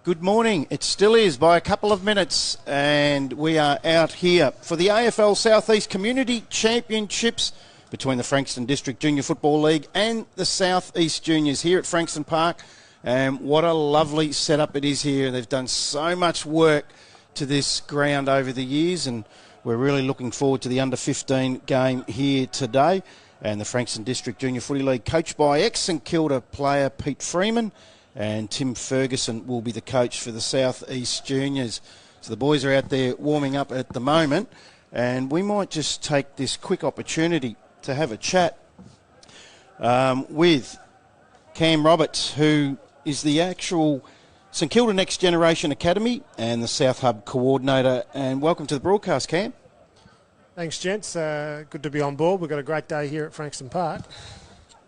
Good morning. It still is by a couple of minutes, and we are out here for the AFL Southeast Community Championships between the Frankston District Junior Football League and the Southeast Juniors here at Frankston Park. And what a lovely setup it is here. They've done so much work to this ground over the years, and we're really looking forward to the under-15 game here today. And the Frankston District Junior Footy League, coached by ex-St Kilda player Pete Freeman, and Tim Ferguson will be the coach for the Southeast Juniors. So the boys are out there warming up at the moment, and we might just take this quick opportunity to have a chat with Cam Roberts, who is the actual St Kilda Next Generation Academy and the South Hub coordinator. And welcome to the broadcast, Cam. Thanks, gents. Good to be on board. We've got a great day here at Frankston Park.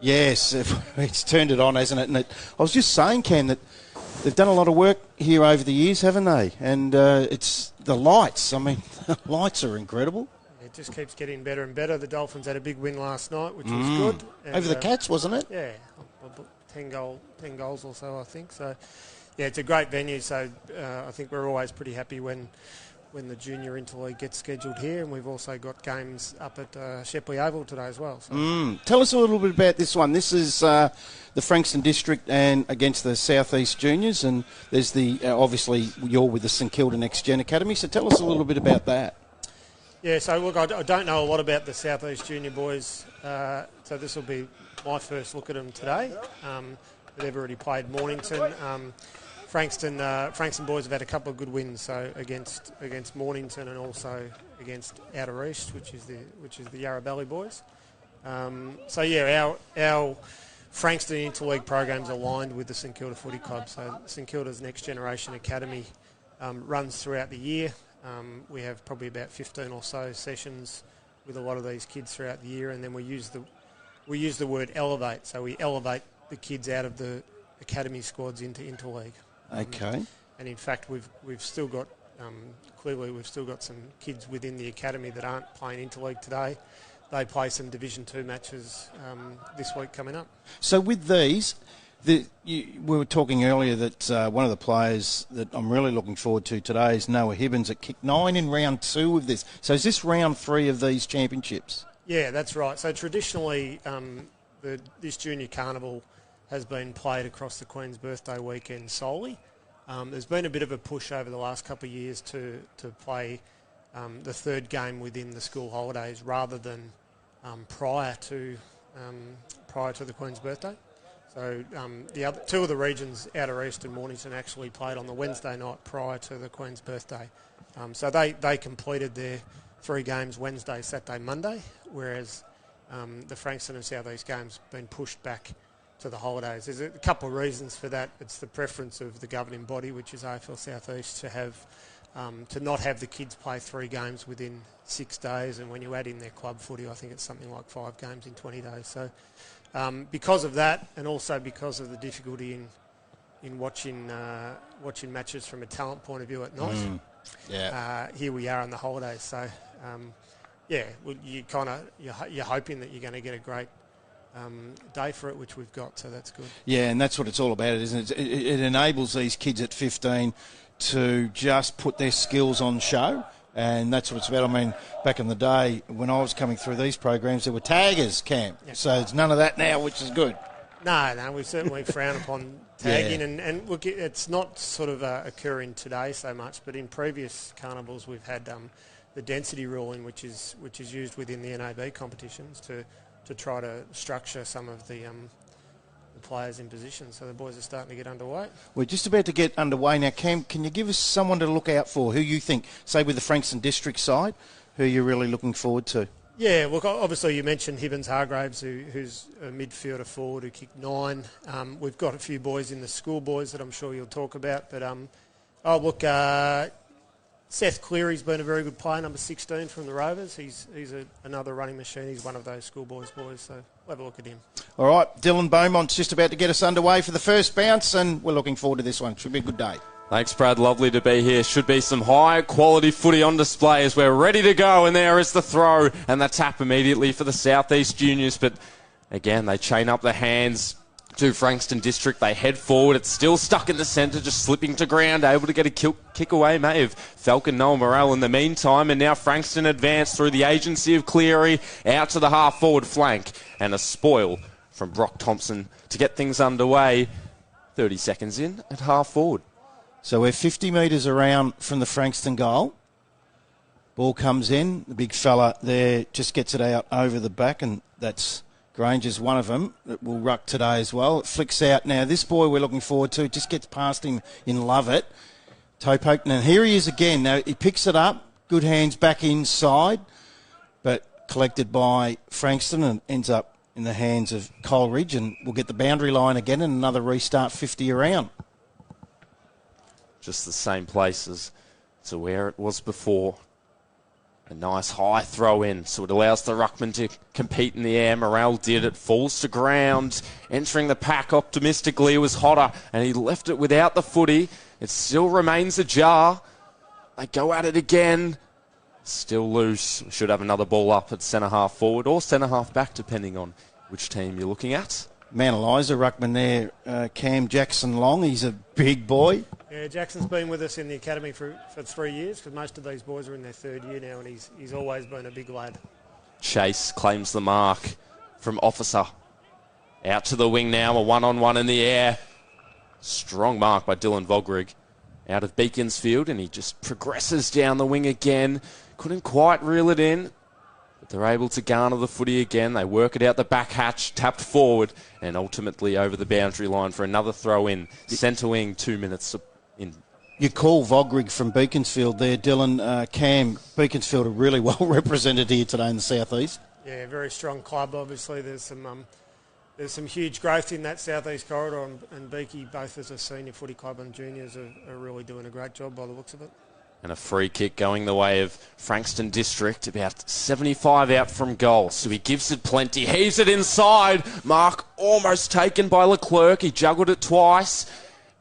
Yes, it's turned it on, hasn't it? And I was just saying, Cam, that they've done a lot of work here over the years, haven't they? And it's the lights. I mean, the lights are incredible. It just keeps getting better and better. The Dolphins had a big win last night, which was good. And, over the Cats, wasn't it? Yeah, 10 goals or so, I think. So, yeah, it's a great venue. So I think we're always pretty happy when the Junior Interleague gets scheduled here, and we've also got games up at Shepley Oval today as well. So. Tell us a little bit about this one. This is the Frankston District and against the Southeast Juniors, and there's the obviously you're with the St Kilda Next Gen Academy, so tell us a little bit about that. Yeah, so look, I don't know a lot about the Southeast Junior boys, so this will be my first look at them today. They've already played Mornington. Frankston boys have had a couple of good wins, so against Mornington and also against Outer East, which is the Yarrabelly boys. So yeah, our Frankston Interleague program's aligned with the St Kilda Footy Club. So St Kilda's Next Generation Academy runs throughout the year. We have probably about 15 or so sessions with a lot of these kids throughout the year, and then we use the word elevate. So we elevate the kids out of the academy squads into Interleague. Okay. And in fact, we've still got we've still got some kids within the academy that aren't playing Interleague today. They play some Division 2 matches this week coming up. So with these, we were talking earlier that one of the players that I'm really looking forward to today is Noah Hibbins, that kicked 9 in round 2 of this. So is this round 3 of these championships? Yeah, that's right. So traditionally, this junior carnival has been played across the Queen's Birthday weekend solely. There's been a bit of a push over the last couple of years to play the third game within the school holidays rather than prior to the Queen's Birthday. So the other two of the regions, Outer East and Mornington, actually played on the Wednesday night prior to the Queen's Birthday. So they completed their 3 games Wednesday, Saturday, Monday, whereas the Frankston and South East games been pushed back to the holidays. There's a couple of reasons for that. It's the preference of the governing body, which is AFL South East, to not have the kids play 3 games within 6 days, and when you add in their club footy, I think it's something like 5 games in 20 days. So because of that, and also because of the difficulty in watching matches from a talent point of view at night, here we are on the holidays. So you're hoping that you're going to get a great day for it, which we've got, so that's good. Yeah, and that's what it's all about, isn't it? It enables these kids at 15 to just put their skills on show, and that's what it's about. I mean, back in the day when I was coming through these programs, there were taggers, Cam. Yeah. So it's none of that now, which is good. No, we certainly frown upon tagging, and look, it's not sort of occurring today so much, but in previous carnivals we've had the density ruling, which is used within the NAB competitions to try to structure some of the players in position. So the boys are starting to get underway. We're just about to get underway now. Cam, can you give us someone to look out for, who you think, say with the Frankston District side, who you're really looking forward to? Yeah, look, obviously you mentioned Hibbins Hargraves, who's a midfielder forward who kicked 9. We've got a few boys in the school boys that I'm sure you'll talk about. But, Seth Cleary's been a very good player, number 16 from the Rovers. He's another running machine. He's one of those schoolboys boys, so we'll have a look at him. All right, Dylan Beaumont's just about to get us underway for the first bounce, and we're looking forward to this one. Should be a good day. Thanks, Brad. Lovely to be here. Should be some high-quality footy on display as we're ready to go, and there is the throw and the tap immediately for the Southeast Juniors. But, again, they chain up the hands. to Frankston District. They head forward. It's still stuck in the centre, just slipping to ground, able to get a kick away. May have Falcon Noel Morrell in the meantime. And now Frankston advance through the agency of Cleary out to the half-forward flank. And a spoil from Brock Thompson to get things underway. 30 seconds in at half-forward. So we're 50 metres around from the Frankston goal. Ball comes in. The big fella there just gets it out over the back, and that's Granger's one of them that will ruck today as well. It flicks out now. This boy we're looking forward to just gets past him in Lovett. Toe poking, and here he is again. Now he picks it up. Good hands back inside, but collected by Frankston and ends up in the hands of Coleridge, and we'll get the boundary line again and another restart 50 around. Just the same places to where it was before. A nice high throw in, so it allows the ruckman to compete in the air. Morrell did it, falls to ground, entering the pack optimistically. It was Hodder, and he left it without the footy. It still remains ajar. They go at it again. Still loose. We should have another ball up at centre half forward or centre half back, depending on which team you're looking at. Mount Eliza ruckman there, Cam Jackson Long. He's a big boy. Yeah, Jackson's been with us in the academy for 3 years, because most of these boys are in their third year now, and he's always been a big lad. Chase claims the mark from Officer. Out to the wing now, a one-on-one in the air. Strong mark by Dylan Vogrig. Out of Beaconsfield, and he just progresses down the wing again. Couldn't quite reel it in, but they're able to garner the footy again. They work it out the back hatch, tapped forward, and ultimately over the boundary line for another throw in. Centre wing, 2 minutes in. You call Vogrig from Beaconsfield there, Dylan. Cam, Beaconsfield are really well represented here today in the southeast. Yeah, very strong club. Obviously, there's some huge growth in that southeast corridor, and Beaky, both as a senior footy club and juniors, are really doing a great job by the looks of it. And a free kick going the way of Frankston District, about 75 out from goal. So he gives it plenty, heaves it inside. Mark almost taken by Leclerc. He juggled it twice.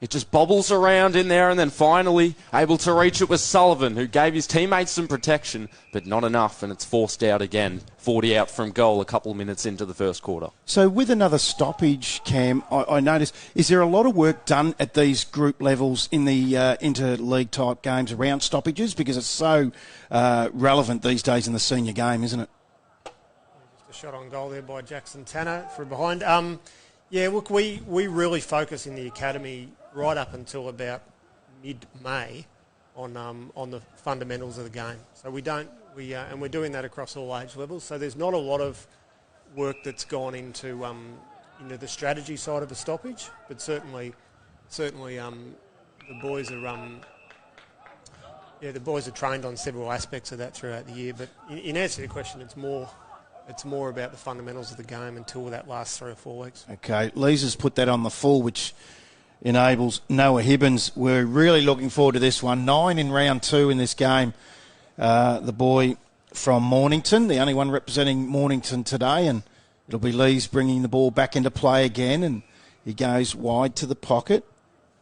It just bobbles around in there, and then finally able to reach it was Sullivan, who gave his teammates some protection, but not enough, and it's forced out again. 40 out from goal a couple of minutes into the first quarter. So with another stoppage, Cam, I noticed, is there a lot of work done at these group levels in the interleague type games around stoppages? Because it's so relevant these days in the senior game, isn't it? Just a shot on goal there by Jackson Tanner from behind. Yeah, look, we really focus in the academy right up until about mid-May on the fundamentals of the game. So and we're doing that across all age levels. So there's not a lot of work that's gone into the strategy side of a stoppage, but certainly the boys are trained on several aspects of that throughout the year. But in answer to your question, it's more about the fundamentals of the game until that last 3 or 4 weeks. Okay, Lee's put that on the full, which enables Noah Hibbins. We're really looking forward to this one. 9 in round 2 in this game. The boy from Mornington, the only one representing Mornington today, and it'll be Lee's bringing the ball back into play again, and he goes wide to the pocket.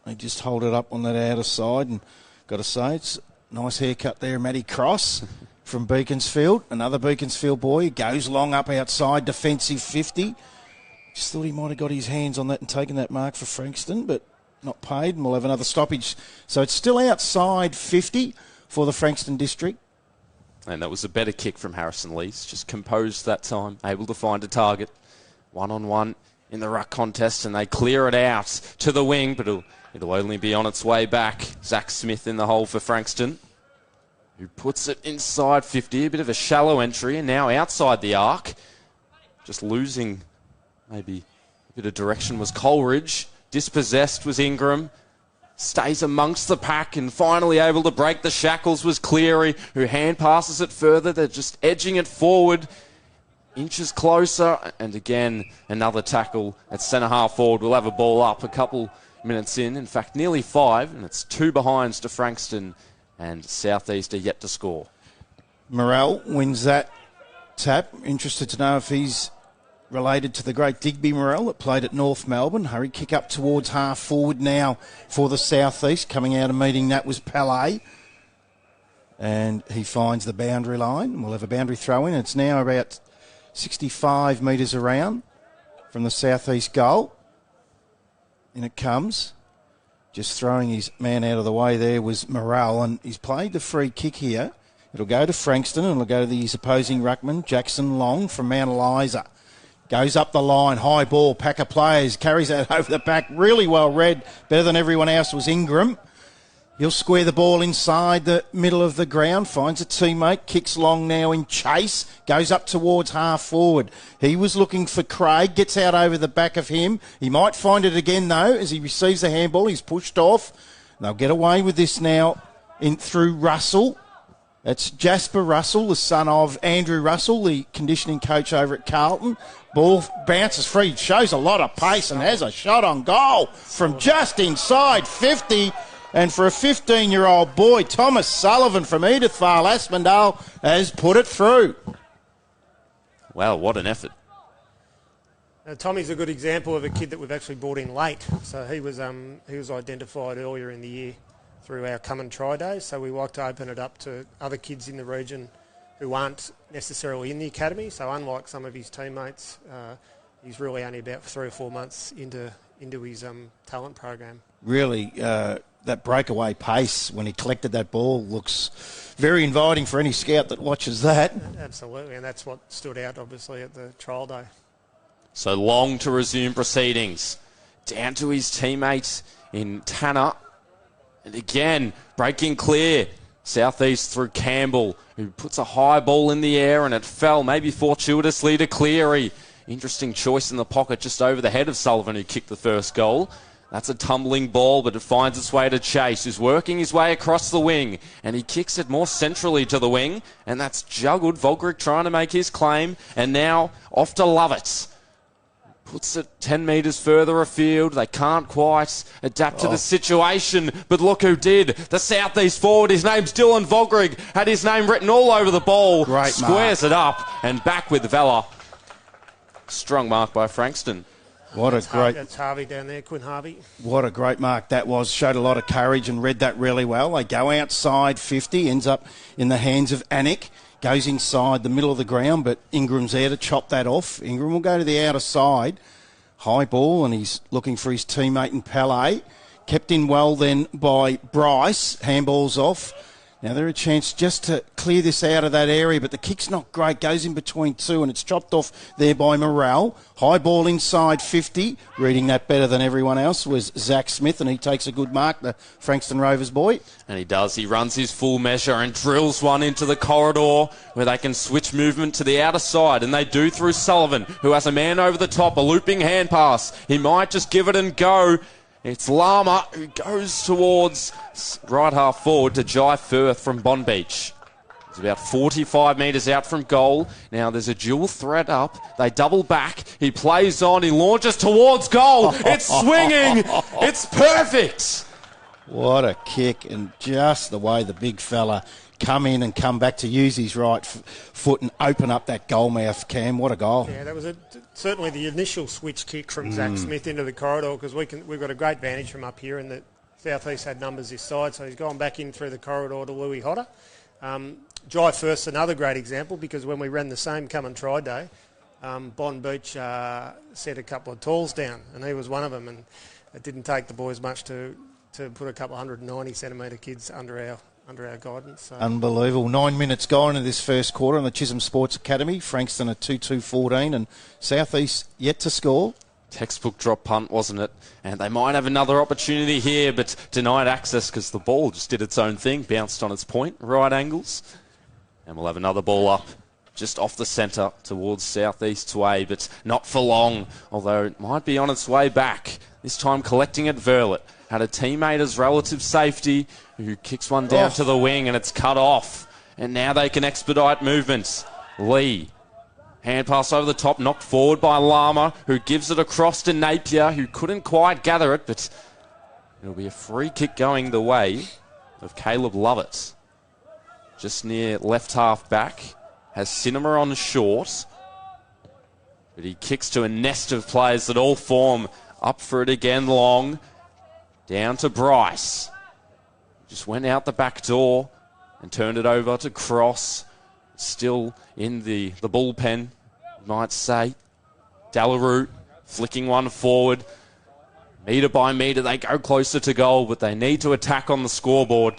They just hold it up on that outer side, and got to say, it's a nice haircut there, Matty Cross. From Beaconsfield, another Beaconsfield boy, goes long up outside, defensive 50. Just thought he might have got his hands on that and taken that mark for Frankston, but not paid, and we'll have another stoppage. So it's still outside 50 for the Frankston District. And that was a better kick from Harrison Lees, just composed that time, able to find a target. 1-on-1 in the ruck contest, and they clear it out to the wing, but it'll only be on its way back. Zach Smith in the hole for Frankston, who puts it inside 50, a bit of a shallow entry, and now outside the arc. Just losing maybe a bit of direction was Coleridge. Dispossessed was Ingram. Stays amongst the pack and finally able to break the shackles was Cleary, who hand passes it further. They're just edging it forward. Inches closer, and again, another tackle at centre half forward. We'll have a ball up a couple minutes in fact, nearly 5, and it's 2 behinds to Frankston. And Southeast are yet to score. Morrell wins that tap. Interested to know if he's related to the great Digby Morrell that played at North Melbourne. Hurry kick up towards half forward now for the Southeast. Coming out and meeting that was Palais. And he finds the boundary line. We'll have a boundary throw in. It's now about 65 metres around from the Southeast goal. In it comes. Just throwing his man out of the way there was Morale, and he's played the free kick here. It'll go to Frankston, and it'll go to his opposing ruckman, Jackson Long from Mount Eliza. Goes up the line, high ball, pack of players, carries that over the back, really well read, better than everyone else was Ingram. He'll square the ball inside the middle of the ground, finds a teammate, kicks long now in chase, goes up towards half forward. He was looking for Craig, gets out over the back of him. He might find it again though as he receives the handball. He's pushed off. They'll get away with this now through Russell. That's Jasper Russell, the son of Andrew Russell, the conditioning coach over at Carlton. Ball bounces free, shows a lot of pace and has a shot on goal from just inside 50. And for a 15-year-old boy, Thomas Sullivan from Edithvale, Aspendale, has put it through. Wow, what an effort. Tommy's a good example of a kid that we've actually brought in late. So he was identified earlier in the year through our Come and Try days. So we like to open it up to other kids in the region who aren't necessarily in the academy. So unlike some of his teammates, he's really only about 3 or 4 months into his talent program. Really, that breakaway pace when he collected that ball looks very inviting for any scout that watches that. Absolutely, and that's what stood out, obviously, at the trial day. So Long to resume proceedings. Down to his teammates in Tanner. And again, breaking clear. Southeast through Campbell, who puts a high ball in the air and it fell, maybe fortuitously, to Cleary. Interesting choice in the pocket just over the head of Sullivan, who kicked the first goal. That's a tumbling ball, but it finds its way to Chase, who's working his way across the wing, and he kicks it more centrally to the wing, and that's juggled. Volgrick trying to make his claim, and now off to Lovett. Puts it 10 metres further afield. They can't quite adapt to the situation, but look who did. The Southeast forward, his name's Dylan Volgrick, had his name written all over the ball. Great Squares mark. it up, and back with Vella. Strong mark by Frankston. That's Harvey down there, Quinn Harvey. What a great mark that was. Showed a lot of courage and read that really well. They go outside 50, ends up in the hands of Anik. Goes inside the middle of the ground, but Ingram's there to chop that off. Ingram will go to the outer side. High ball, and he's looking for his teammate in Palais. Kept in well then by Bryce. Handball's off. Now they're a chance just to clear this out of that area, but the kick's not great. Goes in between two, and it's chopped off there by Morale. High ball inside 50. Reading that better than everyone else was Zach Smith, and he takes a good mark, the Frankston Rovers boy. And he does. He runs his full measure and drills one into the corridor where they can switch movement to the outer side, and they do through Sullivan, who has a man over the top, a looping hand pass. He might just give it and go. It's Lama who goes towards right half forward to Jai Firth from Bonbeach. He's about 45 metres out from goal. Now there's a dual threat up. They double back. He plays on. He launches towards goal. It's swinging. It's perfect. What a kick, and just the way the big fella come in and come back to use his right foot and open up that goal mouth, Cam. What a goal. Yeah, that was certainly the initial switch kick from Zach Smith into the corridor, because we've got a great vantage from up here, and the Southeast had numbers this side, so he's gone back in through the corridor to Louis Hodder. Jai Firth's another great example, because when we ran the same Come and Try day, Bonbeach set a couple of talls down, and he was one of them, and it didn't take the boys much to put a couple of 190-centimetre kids under our guidance. So. Unbelievable. 9 minutes gone in this first quarter on the Chisholm Sports Academy. Frankston at 2-2-14, and Southeast yet to score. Textbook drop punt, wasn't it? And they might have another opportunity here, but denied access because the ball just did its own thing, bounced on its point, right angles. And we'll have another ball up just off the centre towards Southeast's way, but not for long, although it might be on its way back. This time collecting at Verlet. Had a teammate as relative safety who kicks one down to the wing, and it's cut off. And now they can expedite movements. Lee. Hand pass over the top, knocked forward by Lama, who gives it across to Napier, who couldn't quite gather it, but it'll be a free kick going the way of Caleb Lovett. Just near left half back. Has Cinema on short. But he kicks to a nest of players that all form up for it again. Long. Down to Bryce. Just went out the back door and turned it over to Cross. Still in the bullpen, you might say. Delarue flicking one forward. Metre by metre, they go closer to goal, but they need to attack on the scoreboard.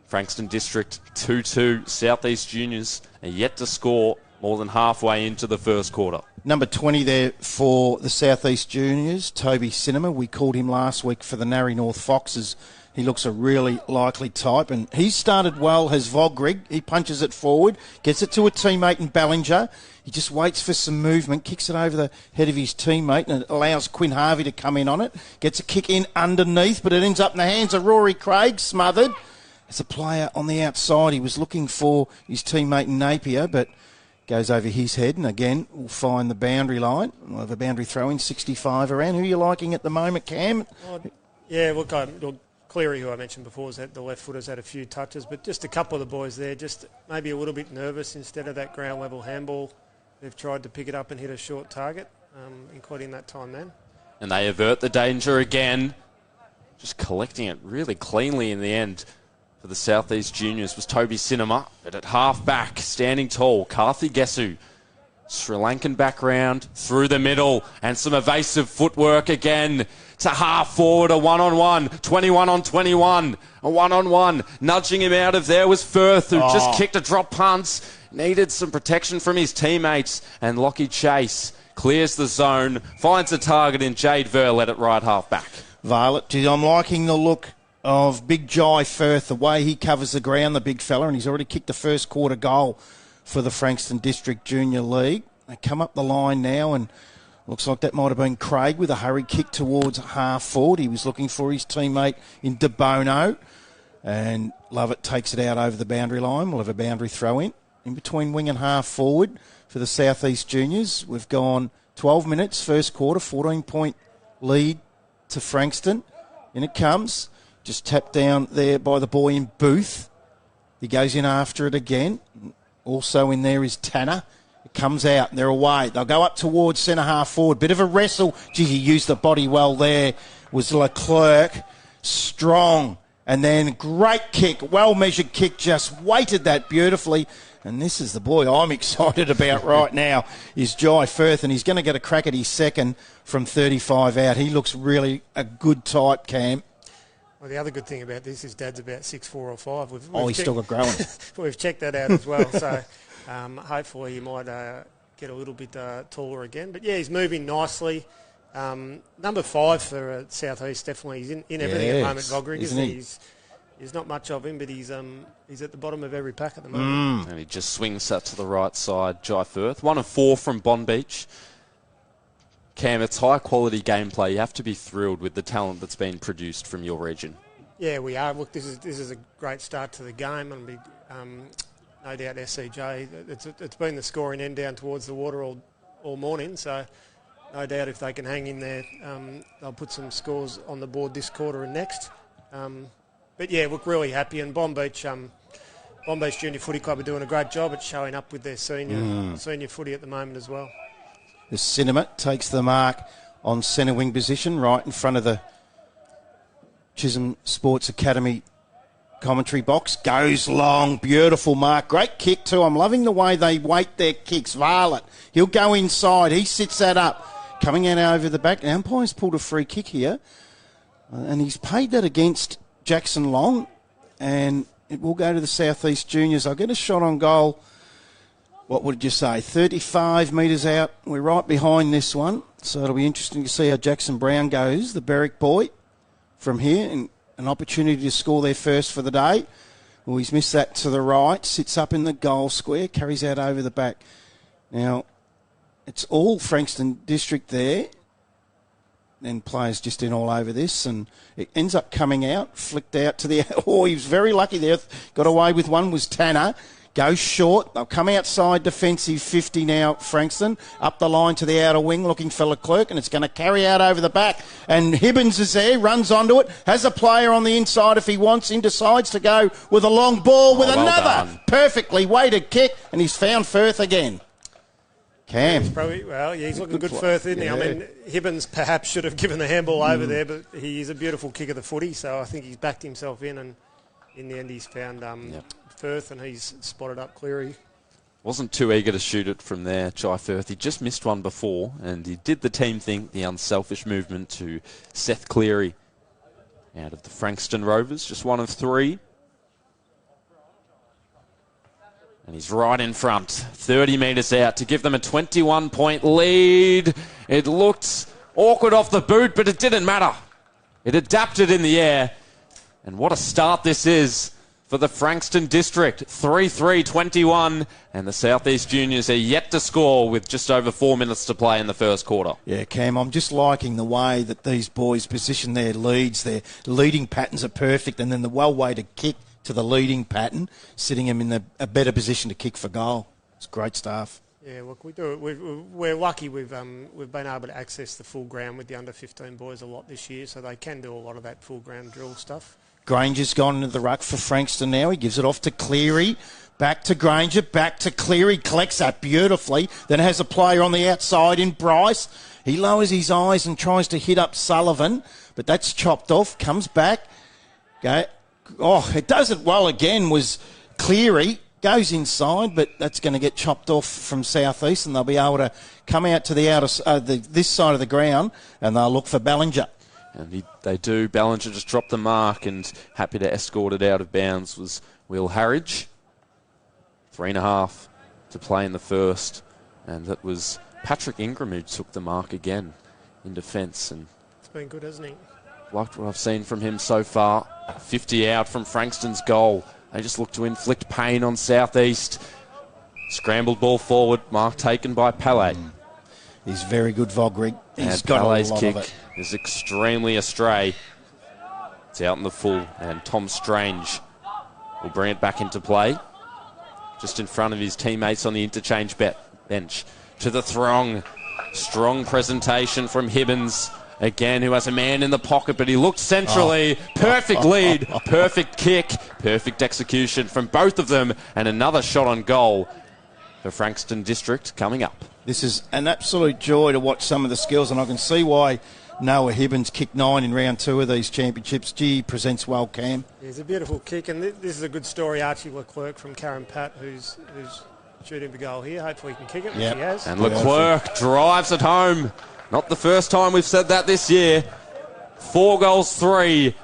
Frankston District 2-2. South East Juniors are yet to score more than halfway into the first quarter. Number 20 there for the South East Juniors, Toby Cinema. We called him last week for the Narry North Foxes. He looks a really likely type, and he started well as Vogrig. He punches it forward, gets it to a teammate in Ballinger. He just waits for some movement, kicks it over the head of his teammate, and it allows Quinn Harvey to come in on it. Gets a kick in underneath, but it ends up in the hands of Rory Craig, smothered. As a player on the outside, he was looking for his teammate Napier, but goes over his head, and again, we'll find the boundary line. We'll have a boundary throw-in, 65 around. Who are you liking at the moment, Cam? Look, Cleary, who I mentioned before, was at the left footers, had a few touches, but just a couple of the boys there, just maybe a little bit nervous instead of that ground level handball. They've tried to pick it up and hit a short target, including that time then. And they avert the danger again, just collecting it really cleanly in the end. For the South East Juniors was Toby Cinema, but at half back, standing tall, Karthi Gesu. Sri Lankan background through the middle, and some evasive footwork again to half forward, a one-on-one, 21 on 21, a one-on-one. Nudging him out of there was Firth, who just kicked a drop punt, needed some protection from his teammates, and Lockie Chase clears the zone, finds a target in Jade Verlet at right half back. Violet, gee, I'm liking the look of Big Jai Firth, the way he covers the ground, the big fella, and he's already kicked the first quarter goal for the Frankston District Junior League. They come up the line now, and looks like that might have been Craig with a hurry kick towards half forward. He was looking for his teammate in De Bono, and Lovett takes it out over the boundary line. We'll have a boundary throw in between wing and half forward for the South East Juniors. We've gone 12 minutes, first quarter, 14-point lead to Frankston. In it comes, just tapped down there by the boy in Booth. He goes in after it again. Also in there is Tanner. It comes out, and they're away. They'll go up towards centre half forward. Bit of a wrestle. Gee, he used the body well there. Was Leclerc. Strong. And then great kick, well-measured kick, just weighted that beautifully. And this is the boy I'm excited about right now, is Jai Firth, and he's going to get a crack at his second from 35 out. He looks really a good type, Cam. Well, the other good thing about this is Dad's about 6'4" or 5. He's still got growing. We've checked that out as well, so hopefully he might get a little bit taller again. But yeah, he's moving nicely. Number 5 for South East, definitely. He's in everything at the moment, Vogrig, isn't he? There's not much of him, but he's at the bottom of every pack at the moment. And he just swings that to the right side, Jai Firth. 1 of 4 from Bond Beach. Cam, it's high-quality gameplay. You have to be thrilled with the talent that's been produced from your region. Yeah, we are. Look, this is a great start to the game, and no doubt SEJ. It's been the scoring end down towards the water all morning, so no doubt if they can hang in there, they'll put some scores on the board this quarter and next. But yeah, look, really happy, and Bond Beach Junior Footy Club are doing a great job at showing up with their senior footy at the moment as well. The Cinema takes the mark on centre wing position right in front of the Chisholm Sports Academy commentary box. Goes long, beautiful mark. Great kick too. I'm loving the way they weight their kicks. Varlet, he'll go inside. He sits that up. Coming out over the back. The umpire's pulled a free kick here. And he's paid that against Jackson Long. And it will go to the South East Juniors. I'll get a shot on goal. What would you say, 35 metres out? We're right behind this one. So it'll be interesting to see how Jackson Brown goes, the Berwick boy, from here. And an opportunity to score their first for the day. Well, he's missed that to the right. Sits up in the goal square. Carries out over the back. Now, it's all Frankston District there. And players just in all over this. And it ends up coming out, flicked out to the... Oh, he was very lucky there. Got away with one, was Tanner. Goes short. They'll come outside defensive 50 now, Frankston. Up the line to the outer wing looking for Leclerc, and it's going to carry out over the back. And Hibbins is there, runs onto it, has a player on the inside if he wants him, decides to go with a long ball with another perfectly weighted kick, and he's found Firth again. Cam. He's looking good Firth, isn't he? I mean, Hibbins perhaps should have given the handball over there, but he is a beautiful kick of the footy, so I think he's backed himself in, and in the end he's found... Firth, and he's spotted up Cleary. Wasn't too eager to shoot it from there, Jai Firth. He just missed one before, and he did the team thing, the unselfish movement to Seth Cleary out of the Frankston Rovers, just 1 of 3. And he's right in front, 30 metres out to give them a 21-point lead. It looked awkward off the boot, but it didn't matter. It adapted in the air. And what a start this is for the Frankston District. 3-3-21, and the Southeast Juniors are yet to score with just over 4 minutes to play in the first quarter. Yeah, Cam, I'm just liking the way that these boys position their leads. Their leading patterns are perfect, and then the way to kick to the leading pattern, sitting them in a better position to kick for goal. It's great stuff. Yeah, look, we do. We're lucky we've been able to access the full ground with the under-15 boys a lot this year, so they can do a lot of that full ground drill stuff. Granger's gone into the ruck for Frankston now. He gives it off to Cleary. Back to Granger, back to Cleary. Collects that beautifully. Then has a player on the outside in Bryce. He lowers his eyes and tries to hit up Sullivan, but that's chopped off. Comes back. It does it well again, was Cleary. Goes inside, but that's going to get chopped off from Southeast, and they'll be able to come out to the this side of the ground, and they'll look for Ballinger. And they do. Ballinger just dropped the mark, and happy to escort it out of bounds was Will Harridge. 3.5 to play in the first, and that was Patrick Ingram who took the mark again in defence. And it's been good, hasn't he? Liked what I've seen from him so far. 50 out from Frankston's goal. They just look to inflict pain on Southeast. Scrambled ball forward, mark taken by Palais. He's very good, Vogrig. He's and got Palais's a lot kick of it. Is extremely astray. It's out in the full, and Tom Strange will bring it back into play. Just in front of his teammates on the interchange bench. To the throng. Strong presentation from Hibbins. Again, who has a man in the pocket, but he looked centrally. Perfect lead, perfect kick, perfect execution from both of them, and another shot on goal for Frankston District coming up. This is an absolute joy to watch some of the skills, and I can see why Noah Hibbins kicked 9 in round 2 of these championships. Gee, presents well, Cam. It's a beautiful kick, and this is a good story. Archie Leclerc from Karen Pat, who's shooting for goal here. Hopefully he can kick it, which he has. And Leclerc drives it home. Not the first time we've said that this year. 4 goals, 3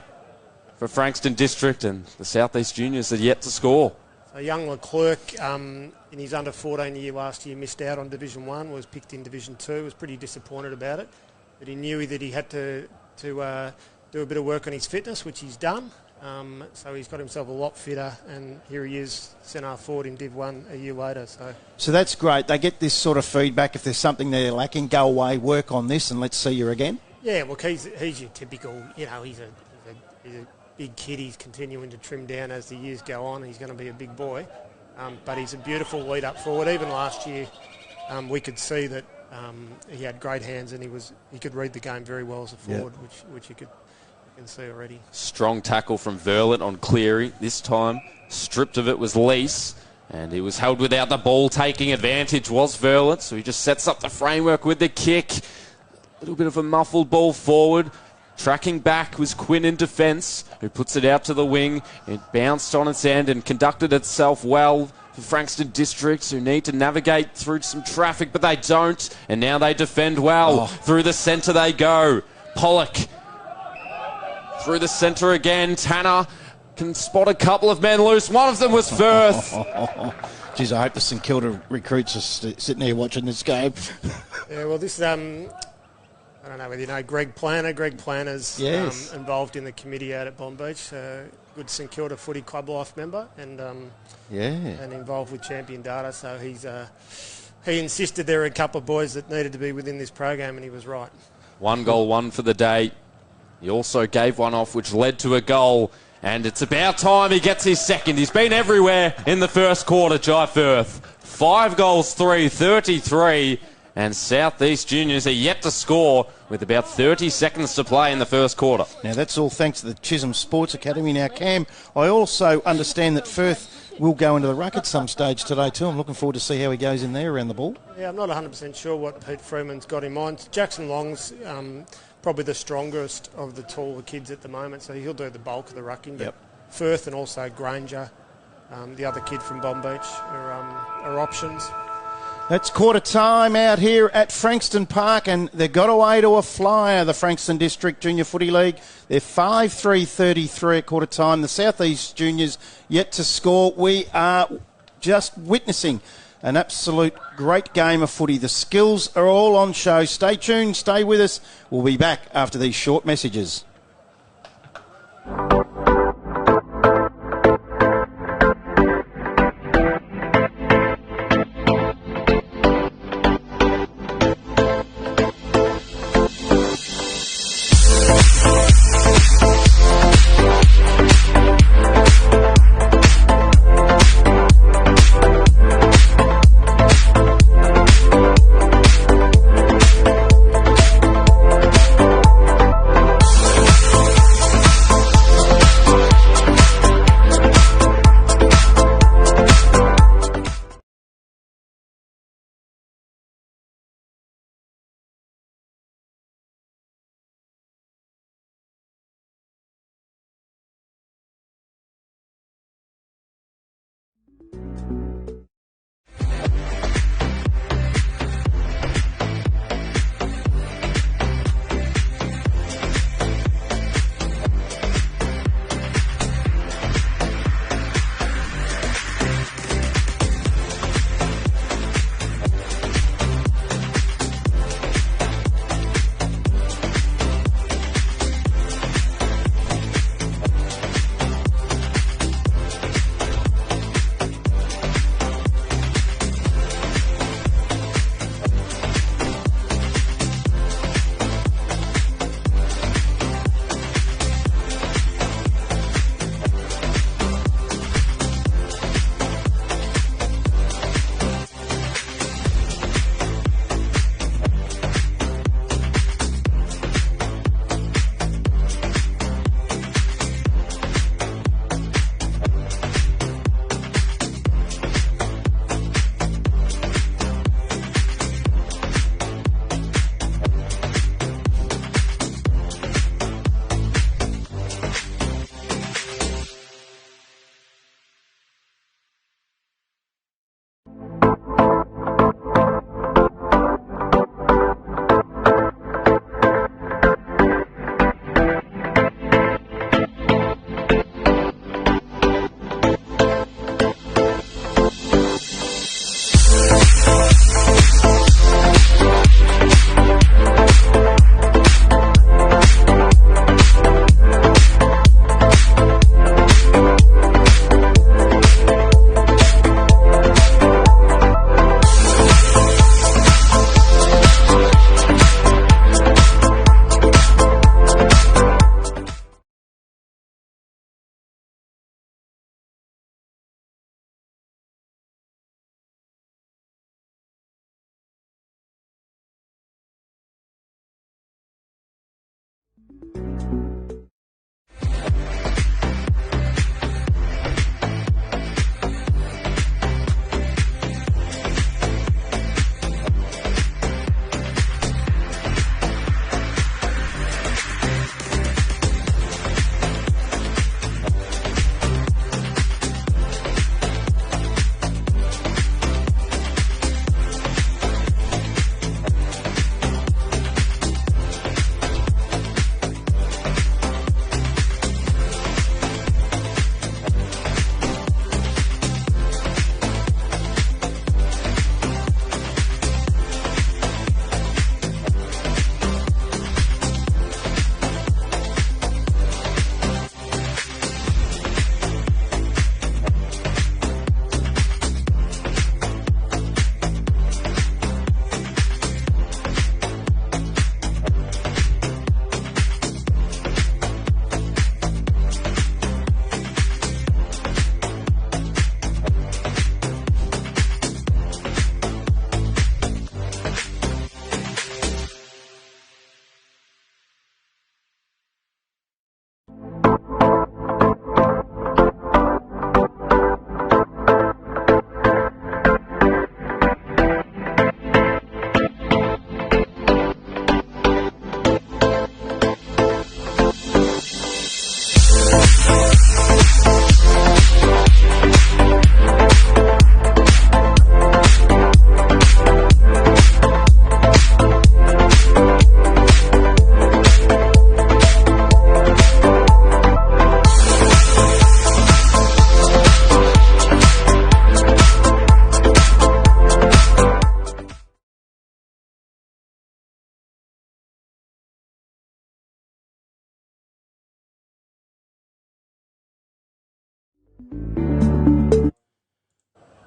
for Frankston District, and the Southeast Juniors are yet to score. So young Leclerc, in his under-14 year last year, missed out on Division 1, was picked in Division 2, was pretty disappointed about it. But he knew that he had to do a bit of work on his fitness, which he's done. So he's got himself a lot fitter, and here he is, centre forward in Div 1 a year later. So that's great. They get this sort of feedback. If there's something they're lacking, go away, work on this, and let's see you again. Yeah, look, he's your typical, he's a big kid. He's continuing to trim down as the years go on. He's going to be a big boy. But he's a beautiful lead up forward. Even last year, we could see that he had great hands, and he could read the game very well as a forward, which you can see already. Strong tackle from Verlet on Cleary. This time, stripped of it was Lease, and he was held without the ball. Taking advantage was Verlet, so he just sets up the framework with the kick. A little bit of a muffled ball forward. Tracking back was Quinn in defence, who puts it out to the wing. It bounced on its end and conducted itself well for Frankston Districts, who need to navigate through some traffic, but they don't. And now they defend well. Through the centre they go. Pollock through the centre again. Tanner can spot a couple of men loose. One of them was Firth. Geez, I hope the St Kilda recruits are sitting there watching this game. Yeah, well, this I don't know whether you know Greg Planner. Greg Planner's involved in the committee out at Bomb Beach. Good St Kilda Footy Club Life member, and involved with Champion Data. So he insisted there were a couple of boys that needed to be within this program, and he was right. 1 goal, 1 for the day. He also gave one off, which led to a goal. And it's about time he gets his second. He's been everywhere in the first quarter, Jai Firth. 5 goals, 3, 33. And Southeast Juniors are yet to score with about 30 seconds to play in the first quarter. Now, that's all thanks to the Chisholm Sports Academy. Now, Cam, I also understand that Firth will go into the ruck at some stage today too. I'm looking forward to see how he goes in there around the ball. Yeah, I'm not 100% sure what Pete Freeman's got in mind. Jackson Long's probably the strongest of the taller kids at the moment, so he'll do the bulk of the rucking. But Firth and also Granger the other kid from Bomb Beach are options. That's quarter time out here at Frankston Park, and they got away to a flyer, the Frankston District Junior Footy League. They're 5-3-33 at quarter time. The South East Juniors yet to score. We are just witnessing an absolute great game of footy. The skills are all on show. Stay tuned, stay with us. We'll be back after these short messages.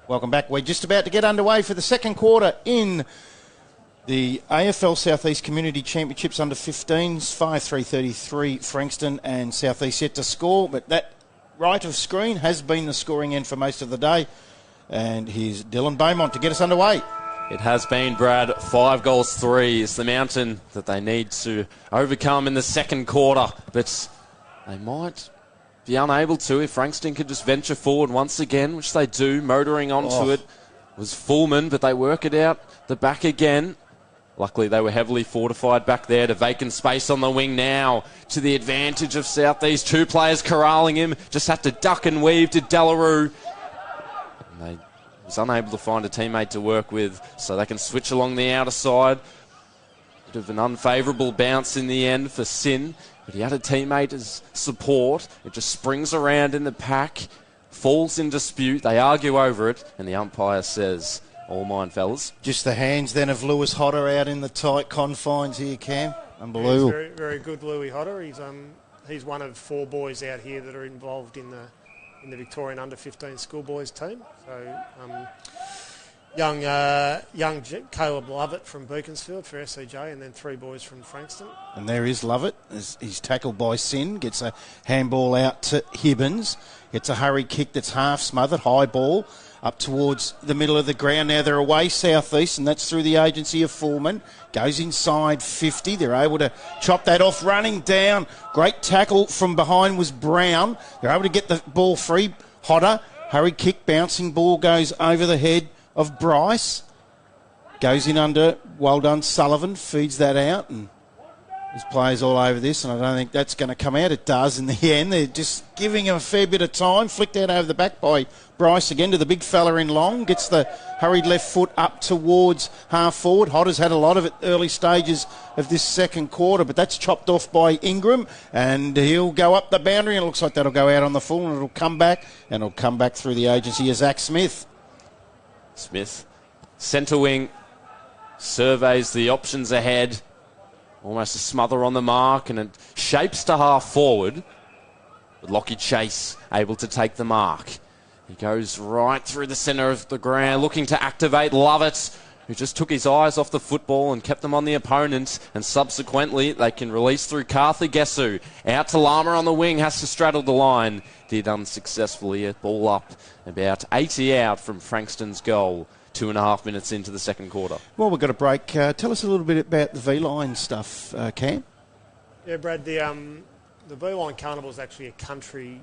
Welcome back. We're just about to get underway for the second quarter in the AFL South East Community Championships under 15s. 5-3-33 Frankston and South East yet to score, but that right of screen has been the scoring end for most of the day. And here's Dylan Beaumont to get us underway. It has been, Brad. 5-3 is the mountain that they need to overcome in the second quarter, but they might be unable to if Frankston could just venture forward once again, which they do. Motoring onto it was Fullman, but they work it out the back again. Luckily, they were heavily fortified back there to vacant space on the wing now to the advantage of South East. 2 players corralling him. Just had to duck and weave to Delarue. And they was unable to find a teammate to work with, so they can switch along the outer side. Bit of an unfavourable bounce in the end for Sin, but he had a teammate as support. It just springs around in the pack, falls in dispute. They argue over it, and the umpire says, "All mine, fellas." Just the hands then of Lewis Hodder out in the tight confines here, Cam. Unbelievable. Very, very good, Louis Hodder. He's one of 4 boys out here that are involved in the Victorian under-15 schoolboys team. So young Caleb Lovett from Beaconsfield for SEJ, and then 3 boys from Frankston. And there is Lovett. He's tackled by Sin. Gets a handball out to Hibbins. Gets a hurry kick that's half smothered. High ball up towards the middle of the ground. Now they're away South East, and that's through the agency of Fullman. Goes inside 50. They're able to chop that off. Running down. Great tackle from behind was Brown. They're able to get the ball free. Hodder. Hurry kick. Bouncing ball goes over the head of Bryce. Goes in under. Well done, Sullivan. Feeds that out, and there's players all over this, and I don't think that's going to come out. It does in the end. They're just giving him a fair bit of time. Flicked out over the back by Bryce again to the big fella in long. Gets the hurried left foot up towards half forward. Hodder's had a lot of it early stages of this second quarter, but that's chopped off by Ingram, and he'll go up the boundary, and it looks like that'll go out on the full, and it'll come back through the agency of Zach Smith. Smith, centre wing, surveys the options ahead. Almost a smother on the mark, and it shapes to half forward. But Lockie Chase able to take the mark. He goes right through the centre of the ground, looking to activate Lovett, who just took his eyes off the football and kept them on the opponent. And subsequently, they can release through Carthagesu. Out to Lama on the wing, has to straddle the line. Did unsuccessfully. A ball up about 80 out from Frankston's goal. 2.5 minutes into the second quarter. Well, we've got a break. Tell us a little bit about the V-Line stuff, Cam. Yeah, Brad, the V-Line Carnival is actually a country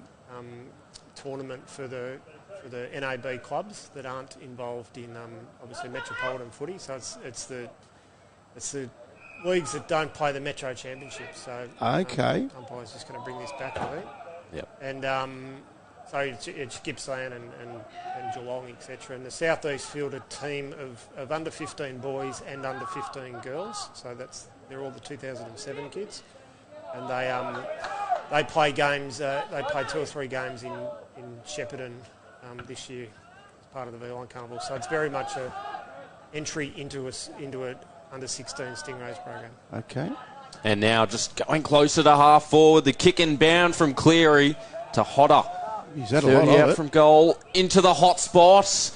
tournament for the NAB clubs that aren't involved in obviously metropolitan footy. So it's the leagues that don't play the Metro Championship. So umpire's just going to bring this back, I think. Yep. And so it's Gippsland and Geelong, etc. And the South East field a team of under 15 boys and under 15 girls. So they're all the 2007 kids, and they play games. They play 2 or 3 games in Shepparton this year as part of the V-Line Carnival. So it's very much a entry into a under 16 Stingrays program. Okay. And now just going closer to half forward, the kick and bound from Cleary to Hodder. He's had a lot of out it. From goal into the hot spot.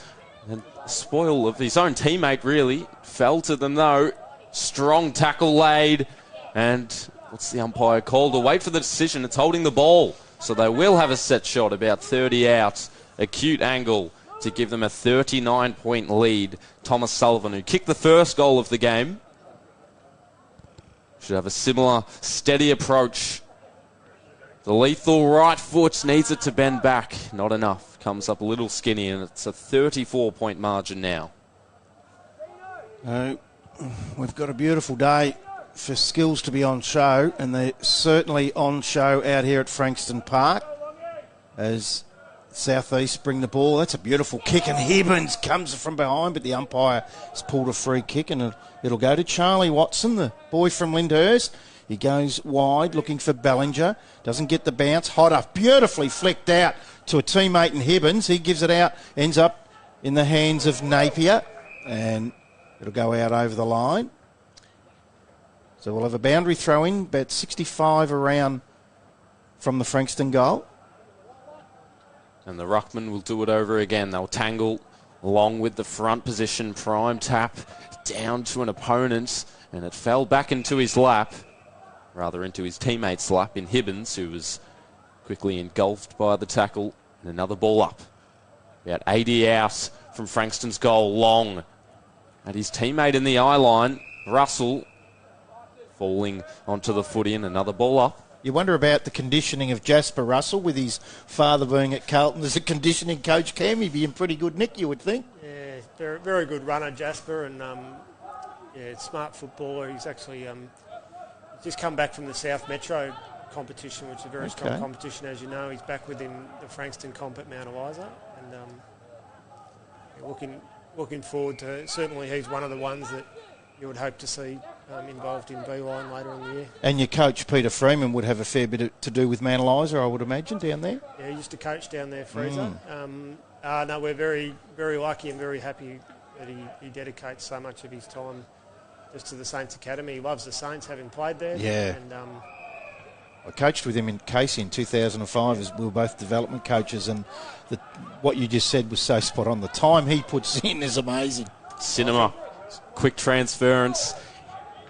And spoil of his own teammate, really. Fell to them, though. Strong tackle laid. And what's the umpire called? To wait for the decision. It's holding the ball. So they will have a set shot about 30 out. Acute angle to give them a 39-point lead. Thomas Sullivan, who kicked the first goal of the game, should have a similar steady approach. The lethal right foot needs it to bend back. Not enough. Comes up a little skinny, and it's a 34-point margin now. We've got a beautiful day for skills to be on show, and they're certainly on show out here at Frankston Park as South East bring the ball. That's a beautiful kick, and Hibbins comes from behind, but the umpire has pulled a free kick, and it'll go to Charlie Watson, the boy from Lyndhurst. He goes wide, looking for Bellinger. Doesn't get the bounce. Hodder beautifully flicked out to a teammate in Hibbins. He gives it out, ends up in the hands of Napier, and it'll go out over the line. So we'll have a boundary throw in, about 65 around from the Frankston goal. And the ruckman will do it over again. They'll tangle Long with the front position, prime tap down to an opponent, and it fell back into his lap, rather into his teammate's lap in Hibbins, who was quickly engulfed by the tackle, and another ball up. About 80 out from Frankston's goal. Long at his teammate in the eye line, Russell, falling onto the footy, and another ball up. You wonder about the conditioning of Jasper Russell, with his father being at Carlton as a conditioning coach. Cam, he'd be in pretty good nick, you would think. Yeah, very, very good runner, Jasper, and smart footballer. He's actually just come back from the South Metro competition, which is a very strong competition, as you know. He's back within the Frankston comp at Mount Eliza, and looking forward to. Certainly, he's one of the ones that you would hope to see involved in B-line later in the year. And your coach, Peter Freeman, would have a fair bit to do with Mount Eliza, I would imagine, down there? Yeah, he used to coach down there, Freezer. No, we're very, very lucky and very happy that he dedicates so much of his time just to the Saints Academy. He loves the Saints, having played there. Yeah. And I coached with him in Casey in 2005 as we were both development coaches, and what you just said was so spot on. The time he puts in is amazing. Cinema, quick transference.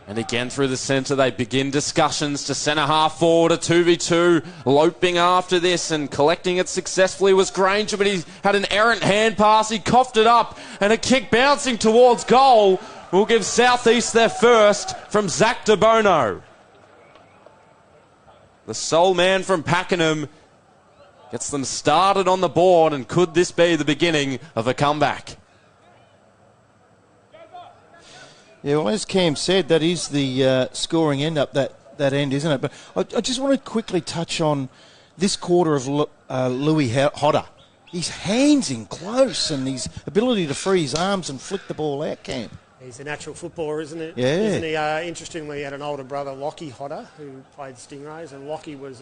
And again through the centre, they begin discussions to centre half forward, a 2v2. Loping after this and collecting it successfully was Granger, but he had an errant hand pass. He coughed it up, and a kick bouncing towards goal will give Southeast their first from Zach DeBono. The sole man from Pakenham gets them started on the board, and could this be the beginning of a comeback? Yeah, well, as Cam said, that is the scoring end up that end, isn't it? But I just want to quickly touch on this quarter of Louis Hodder. His hands in close and his ability to free his arms and flick the ball out, Cam. He's a natural footballer, isn't it? Yeah. Isn't he? Interestingly, he had an older brother, Lockie Hodder, who played Stingrays, and Lockie was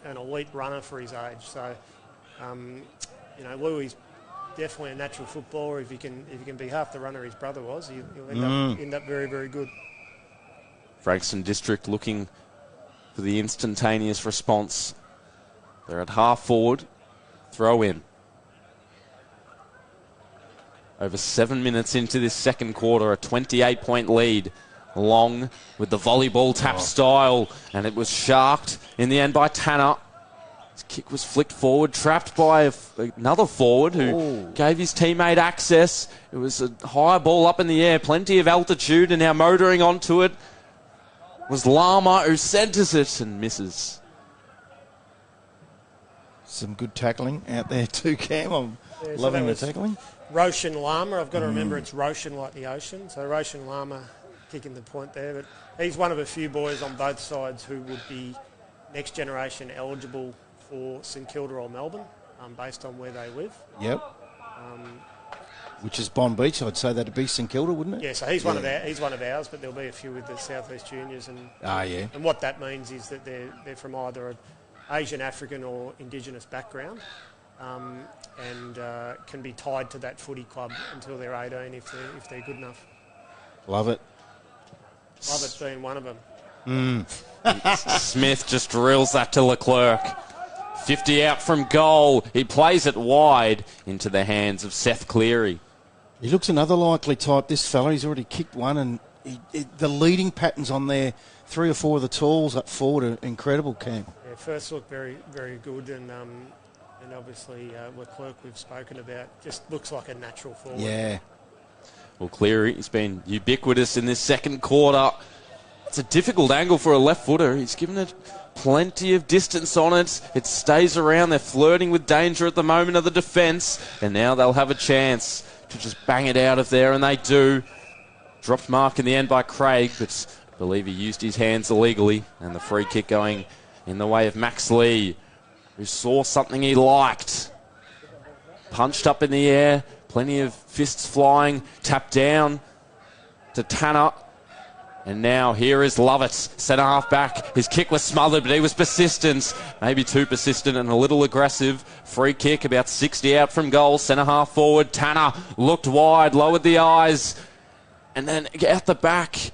an elite runner for his age. So, Louis definitely a natural footballer. If he can be half the runner his brother was, he'll end up very, very good. Frankston District looking for the instantaneous response. They're at half forward. Throw in. Over 7 minutes into this second quarter, a 28-point lead. Long with the volleyball tap style, and it was sharked in the end by Tanner. His kick was flicked forward, trapped by another forward who gave his teammate access. It was a high ball up in the air, plenty of altitude, and now motoring onto it was Lama, who centres it and misses. Some good tackling out there too, Cam. I'm loving the tackling. Roshan Lama. I've got to remember it's Roshan like the ocean. So Roshan Lama kicking the point there. But he's one of a few boys on both sides who would be next generation eligible for St Kilda or Melbourne, based on where they live. Yep. Which is Bond Beach. I'd say that'd be St Kilda, wouldn't it? Yeah, so he's one of ours, but there'll be a few with the Southeast Juniors. And and what that means is that they're from either an Asian, African or Indigenous background, and can be tied to that footy club until they're 18 if they're good enough. Love it. Love it being one of them. Smith just drills that to Leclerc. 50 out from goal. He plays it wide into the hands of Seth Cleary. He looks another likely type, this fella. He's already kicked one, and the leading patterns on there, 3 or 4 of the talls up forward are incredible, Cam. Yeah, first look very, very good, and obviously Leclerc we've spoken about, just looks like a natural forward. Yeah. Well, Cleary's been ubiquitous in this second quarter. It's a difficult angle for a left footer. He's given it plenty of distance on it. It stays around. They're flirting with danger at the moment of the defence, and now they'll have a chance to just bang it out of there, and they do. Dropped mark in the end by Craig, but I believe he used his hands illegally, and the free kick going in the way of Max Lee, who saw something he liked. Punched up in the air, plenty of fists flying, tapped down to Tanner. And now here is Lovett, centre half back. His kick was smothered, but he was persistent. Maybe too persistent and a little aggressive. Free kick, about 60 out from goal. Centre half forward. Tanner looked wide, lowered the eyes. And then out the back,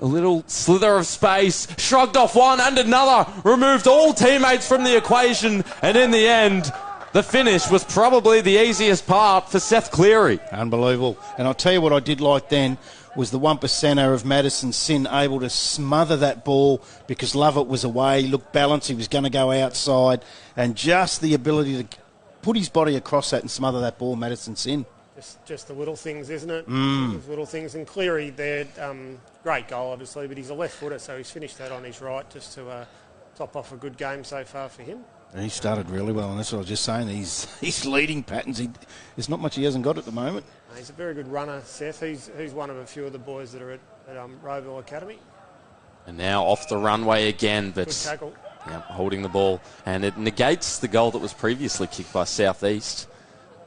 a little slither of space. Shrugged off one and another. Removed all teammates from the equation. And in the end, The finish was probably the easiest part for Seth Cleary. Unbelievable. And I'll tell you what I did like then was the 1%er of Madison Sin able to smother that ball because Lovett was away, looked balanced, he was going to go outside, and just the ability to put his body across that and smother that ball, Madison Sin. Just the little things, isn't it? Those little things. And Cleary there, great goal, obviously, but he's a left footer, so he's finished that on his right just to top off a good game so far for him. He started really well, and that's what I was just saying. He's leading patterns. There's not much he hasn't got at the moment. He's a very good runner, Seth. He's one of a few of the boys that are at Rowville Academy. And now off the runway again, but Good tackle. yeah, holding the ball. And it negates the goal that was previously kicked by Southeast.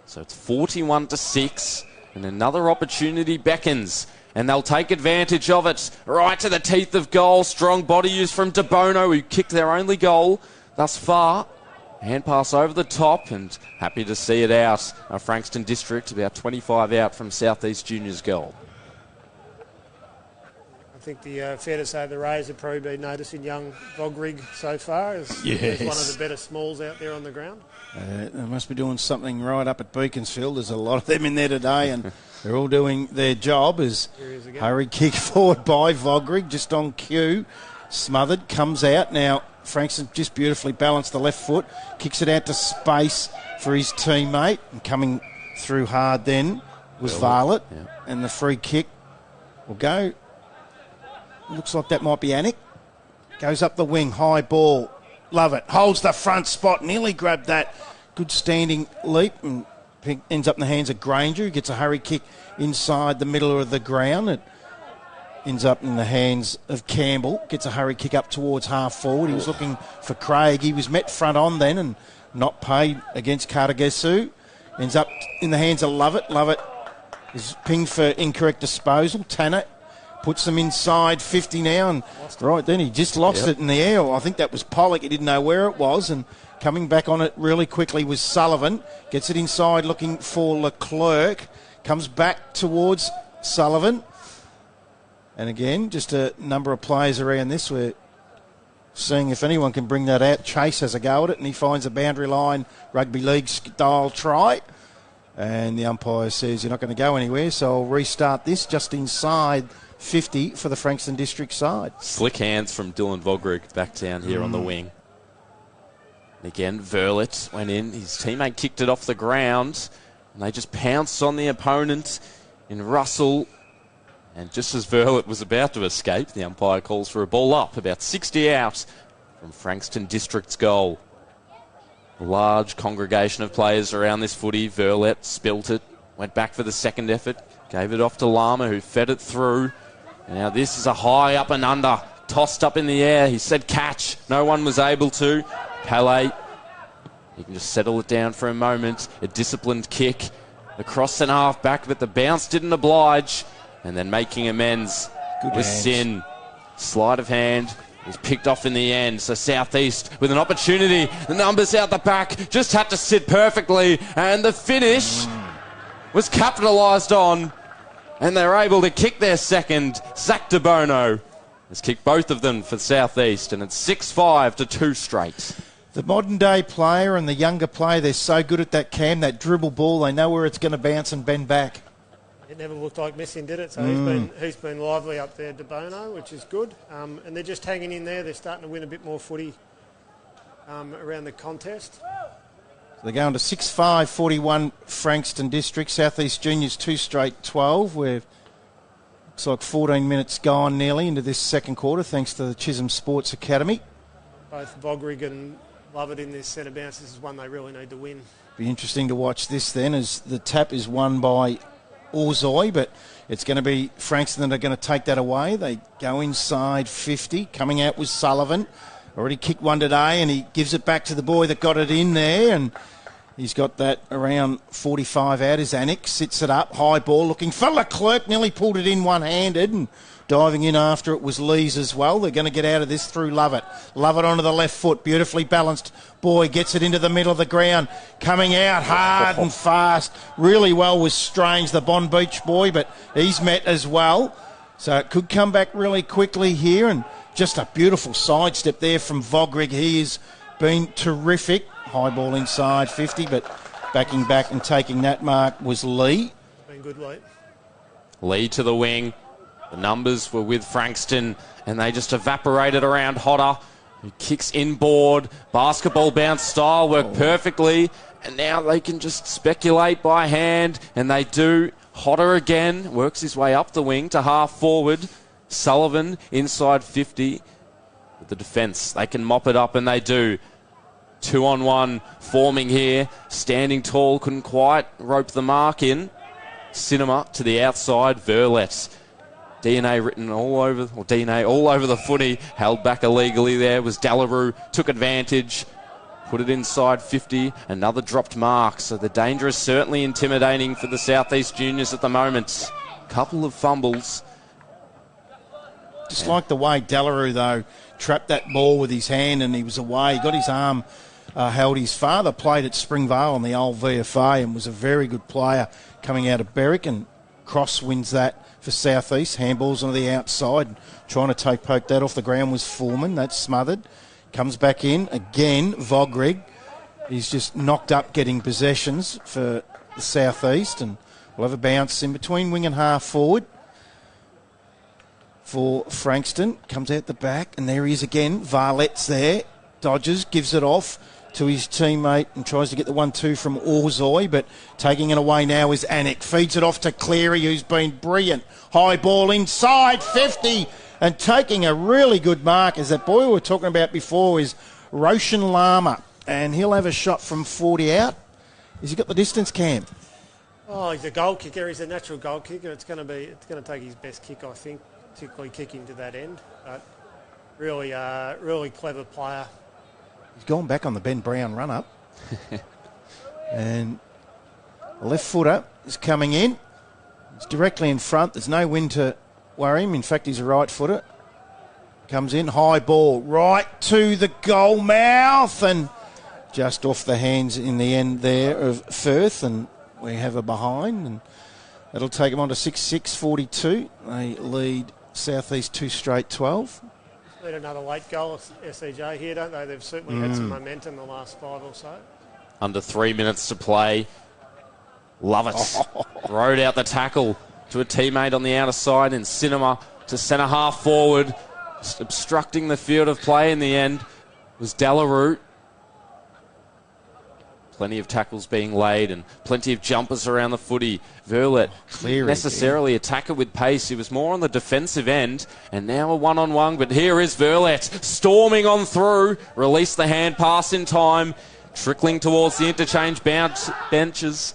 So it's 41-6, and another opportunity beckons. And they'll take advantage of it. Right to the teeth of goal. Strong body use from De Bono, who kicked their only goal thus far. Hand pass over the top, and happy to see it out. Frankston District about 25 out from Southeast Juniors' goal. I think fair to say the Rays have probably been noticing young Vogrig so far as one of the better smalls out there on the ground. They must be doing something right up at Beaconsfield. There's a lot of them in there today, and they're all doing their job. As hurried kick forward by Vogrig, just on cue, smothered, comes out. Now Frankston just beautifully balanced the left foot, kicks it out to space for his teammate, and coming through hard then was Varlet, and the free kick will go. Looks like that might be Anik. Goes up the wing, high ball. Love it. Holds the front spot, nearly grabbed that. Good standing leap, and ends up in the hands of Granger, who gets a hurry kick inside the middle of the ground. It ends up in the hands of Campbell, gets a hurry kick up towards half forward. He was looking for Craig. He was met front on then and not paid against Cartagesu. Ends up in the hands of Lovett. Lovett is pinged for incorrect disposal. Tanner puts them inside 50 now, and right then he just lost it in the air. I think that was Pollock. He didn't know where it was, and coming back on it really quickly was Sullivan. Gets it inside looking for Leclerc. Comes back towards Sullivan. And again, just a number of players around this. We're seeing if anyone can bring that out. Chase has a go at it, and he finds a boundary line rugby league style try. And the umpire says you're not going to go anywhere, so I'll restart this just inside 50 for the Frankston District side. Slick hands from Dylan Vogrig back down here on the wing. And again, Verlet went in. His teammate kicked it off the ground, and they just pounced on the opponent in Russell. And just as Verlet was about to escape, the umpire calls for a ball up, about 60 out from Frankston District's goal. A large congregation of players around this footy. Verlet spilt it, went back for the second effort, gave it off to Lama, who fed it through. And now this is a high up and under, tossed up in the air. He said catch. No one was able to. Pele, he can just settle it down for a moment. A disciplined kick across and half back, but the bounce didn't oblige. And then making amends with Sin. Sleight of hand was picked off in the end. So Southeast with an opportunity. The numbers out the back just had to sit perfectly. And the finish was capitalised on. And they're able to kick their second. Zach De Bono has kicked both of them for Southeast. And it's 6-5 to 2 straight. The modern day player and the younger player, they're so good at that cam, that dribble ball. They know where it's going to bounce and bend back. It never looked like missing, did it? So he's been lively up there, De Bono, which is good. And they're just hanging in there. They're starting to win a bit more footy around the contest. So they're going to 6-5, 41 Frankston District. Southeast Juniors 2 straight 12. We're looks like 14 minutes gone nearly into this second quarter, thanks to the Chisholm Sports Academy. Both Vogrig and Lovett in this centre bounce. This is one they really need to win. Be interesting to watch this then, as the tap is won by Orzoi, but it's going to be Frankston that are going to take that away. They go inside 50. Coming out was Sullivan. Already kicked one today, and he gives it back to the boy that got it in there, and he's got that around 45 out. As Anik sits it up, high ball looking for Leclerc, nearly pulled it in one-handed, and diving in after it was Lees as well. They're going to get out of this through Lovett. Lovett onto the left foot, beautifully balanced. Boy gets it into the middle of the ground. Coming out hard and fast. Really well was Strange, the Bond Beach boy, but he's met as well. So it could come back really quickly here, and just a beautiful sidestep there from Vogrig. He has been terrific. High ball inside 50, but backing back and taking that mark was Lee. Been good late. Lee to the wing. The numbers were with Frankston, and they just evaporated around Hodder, who kicks inboard. Basketball bounce style worked perfectly, and now they can just speculate by hand, and they do. Hodder again works his way up the wing to half forward. Sullivan inside 50 with the defence. They can mop it up, and they do. 2-on-1 forming here. Standing tall, couldn't quite rope the mark in. Cinema to the outside. Verlet. DNA written all over, or DNA all over the footy. Held back illegally there was Delarue. Took advantage. Put it inside 50. Another dropped mark. So the danger is certainly intimidating for the Southeast Juniors at the moment. Couple of fumbles. Just like the way Delarue, though, trapped that ball with his hand and he was away. He got his arm held. His father played at Springvale on the old VFA and was a very good player coming out of Berwick, and Cross wins that for Southeast. Handballs on the outside. Trying to poke that off the ground was Foreman. That's smothered. Comes back in. Again, Vogrig. He's just knocked up getting possessions for the Southeast, and we'll have a bounce in between wing and half forward for Frankston. Comes out the back, and there he is again. Varlet's there. Dodges, gives it off to his teammate and tries to get the 1-2 from Orzoi, but taking it away now is Anik. Feeds it off to Cleary, who's been brilliant. High ball inside 50, and taking a really good mark, as that boy we were talking about before is Roshan Lama, and he'll have a shot from 40 out. Has he got the distance, Cam? Oh, he's a goal kicker. He's a natural goal kicker. It's going to take his best kick, I think, particularly kicking to that end. But really, really clever player. He's gone back on the Ben Brown run-up. And the left footer is coming in. He's directly in front. There's no wind to worry him. In fact, he's a right footer. Comes in, high ball, right to the goal mouth, and just off the hands in the end there of Firth, and we have a behind, and that'll take him on to 6-6-42. They lead Southeast 2 straight 12. Need another late goal of SEJ here, don't they? They've certainly had some momentum the last 5 or so. Under 3 minutes to play. Love it. Rode out the tackle to a teammate on the outer side, and Cinema to centre half forward. Just obstructing the field of play in the end was Delarue. Plenty of tackles being laid and plenty of jumpers around the footy. Verlet, necessarily a attacker with pace. He was more on the defensive end, and now a one-on-one. But here is Verlet storming on through. Released the hand pass in time. Trickling towards the interchange benches.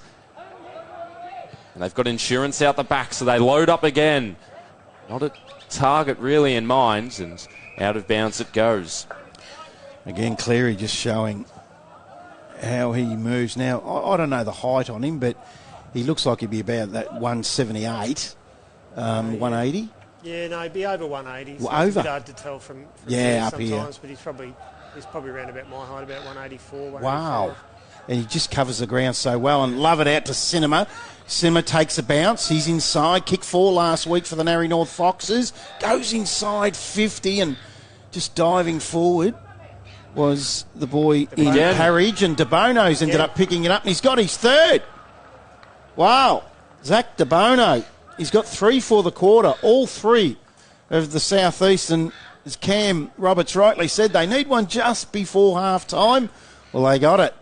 And they've got insurance out the back, so they load up again. Not a target really in mind, and out of bounds it goes. Again, Cleary just showing how he moves. Now, I don't know the height on him, but he looks like he'd be about that 178, 180. Yeah, no, he'd be over 180. So over? It's a bit hard to tell from up sometimes, here. But he's probably around about my height, about 184, 185. Wow. And he just covers the ground so well, and love it out to Cinema. Cinema takes a bounce. He's inside. Kick 4 last week for the Narry North Foxes. Goes inside 50 and just diving forward was the boy in Harwich, and DeBono's ended up picking it up, and he's got his third. Wow. Zach DeBono. He's got 3 for the quarter, all 3 of the Southeast, and as Cam Roberts rightly said, they need one just before half-time. Well, they got it.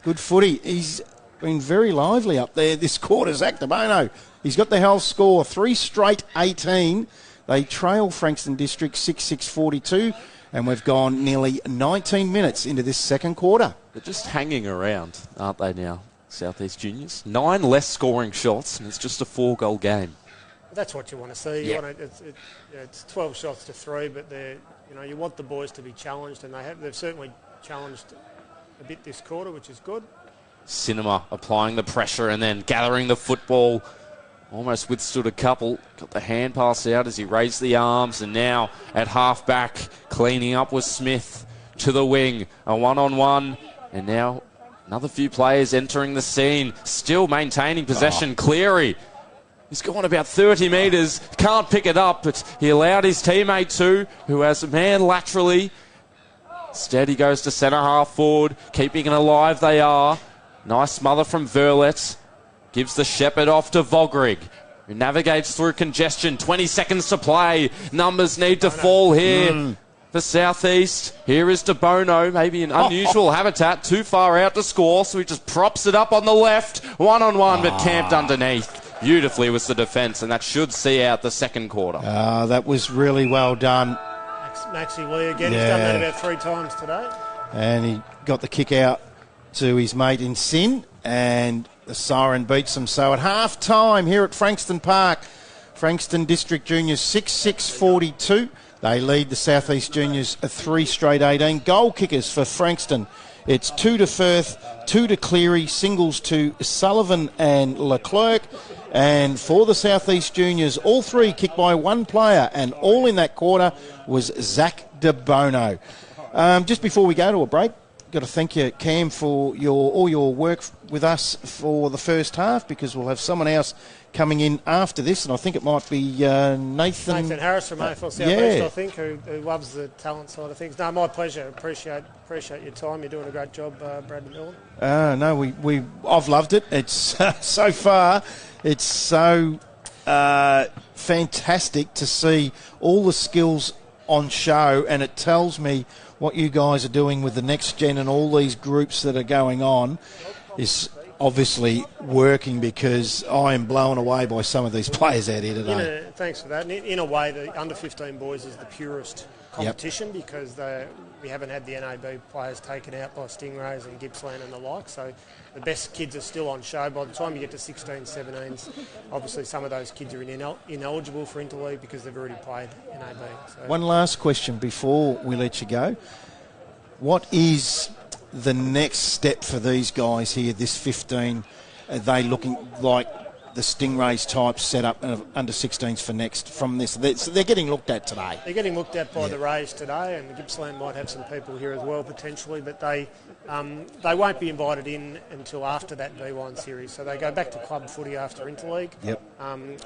Good footy. He's been very lively up there this quarter, Zach DeBono. He's got the whole score, 3 straight 18. They trail Frankston District 6-6-42, and we've gone nearly 19 minutes into this second quarter. They're just hanging around, aren't they now, Southeast Juniors? 9 less scoring shots, and it's just a 4-goal game. That's what you want to see. Yeah. It's 12 shots to 3, but you want the boys to be challenged, and they've certainly challenged a bit this quarter, which is good. Cinema applying the pressure and then gathering the football. Almost withstood a couple. Got the hand pass out as he raised the arms, and now at half back, cleaning up with Smith to the wing. A one-on-one, and now another few players entering the scene. Still maintaining possession. Cleary. He's gone about 30 metres. Can't pick it up, but he allowed his teammate to, who has a man laterally. Steady goes to centre half forward. Keeping it alive they are. Nice smother from Verlet. Gives the Shepherd off to Vogrig, who navigates through congestion. 20 seconds to play. Numbers need to fall here for Southeast. Here is De Bono, maybe an unusual habitat. Too far out to score, so he just props it up on the left. One-on-one, but camped underneath. Beautifully was the defence, and that should see out the second quarter. That was really well done. Maxie Lee again. He's done that about 3 times today. And he got the kick out to his mate in Sin, and the siren beats them. So at half time here at Frankston Park, Frankston District Juniors 6-6-42. They lead the Southeast Juniors 3 straight 18. Goal kickers for Frankston. It's 2 to Firth, 2 to Cleary, singles to Sullivan and Leclerc. And for the Southeast Juniors, all 3 kicked by 1 player, and all in that quarter was Zach De Bono. Just before we go to a break, got to thank you, Cam, for all your work with us for the first half, because we'll have someone else coming in after this, and I think it might be Nathan Harris from AFL Southeast, I think, who loves the talent side of things. No, my pleasure. Appreciate your time. You're doing a great job, Brad and Dylan. No, I've loved it. It's so far, it's so fantastic to see all the skills on show, and it tells me what you guys are doing with the next gen and all these groups that are going on is obviously working, because I am blown away by some of these players out here today. Thanks for that. In a way, the under-15 boys is the purest competition, because we haven't had the NAB players taken out by Stingrays and Gippsland and the like, so the best kids are still on show. By the time you get to 16s, 17s, obviously some of those kids are ineligible for Interleague because they've already played NAB. So. One last question before we let you go. What is the next step for these guys here, this 15? Are they looking like the Stingrays type setup under 16s for next from this? So they're getting looked at today. They're getting looked at by the Rays today, and the Gippsland might have some people here as well potentially, but they won't be invited in until after that V1 series. So they go back to club footy after Interleague. Yep.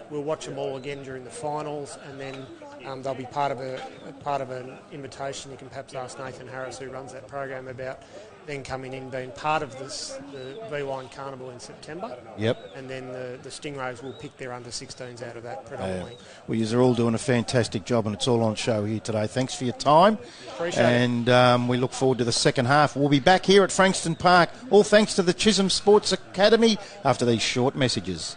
We'll watch them all again during the finals, and then they'll be part of an invitation. You can perhaps ask Nathan Harris, who runs that program, about then coming in, being part of the V1 Carnival in September. Yep. And then the Stingrays will pick their under-16s out of that predominantly. Well, you're all doing a fantastic job, and it's all on show here today. Thanks for your time. Appreciate it. And we look forward to the second half. We'll be back here at Frankston Park, all thanks to the Chisholm Sports Academy, after these short messages.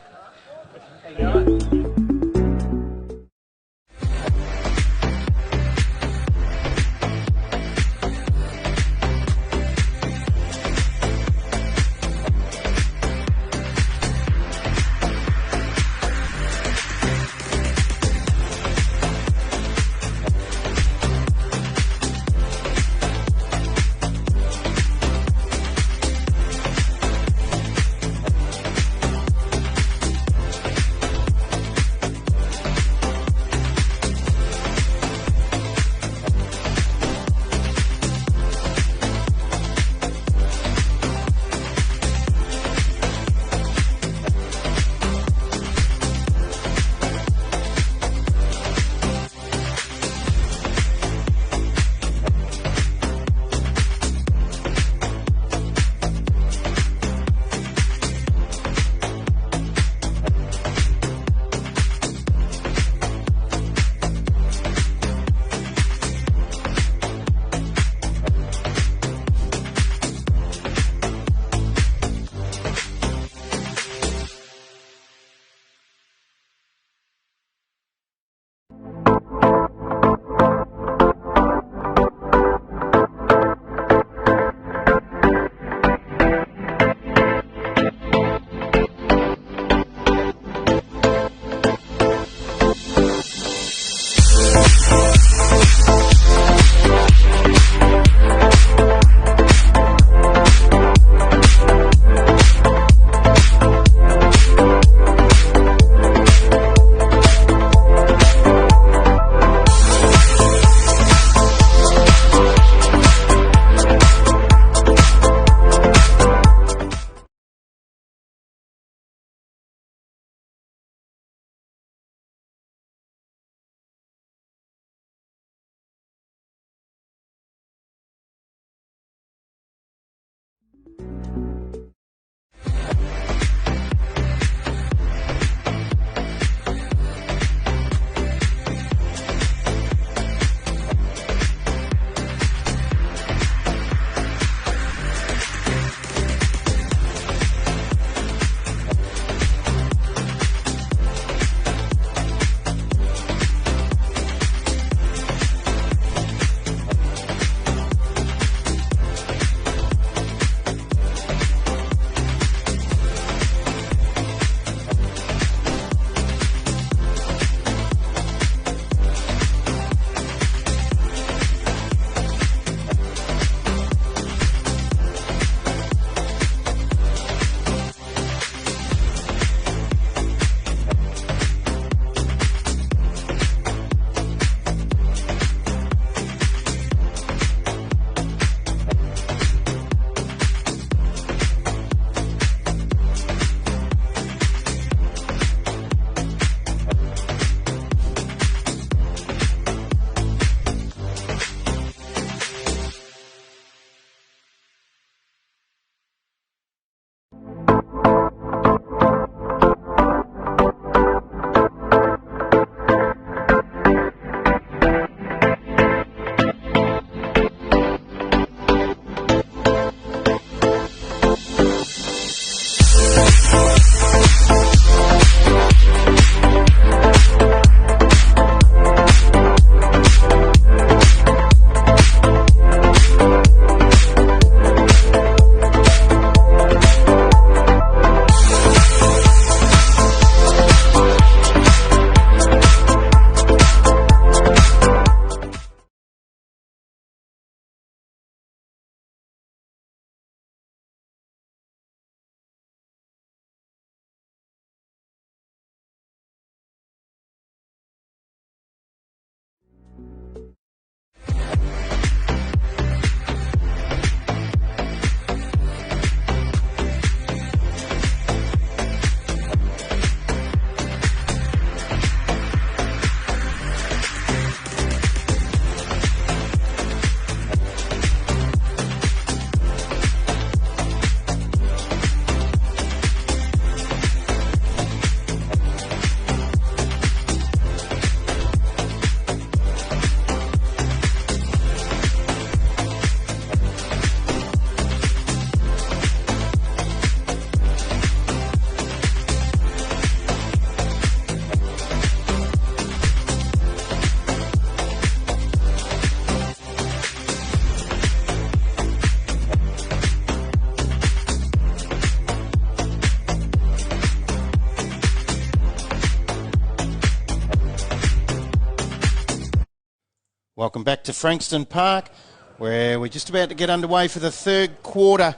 Welcome back to Frankston Park, where we're just about to get underway for the third quarter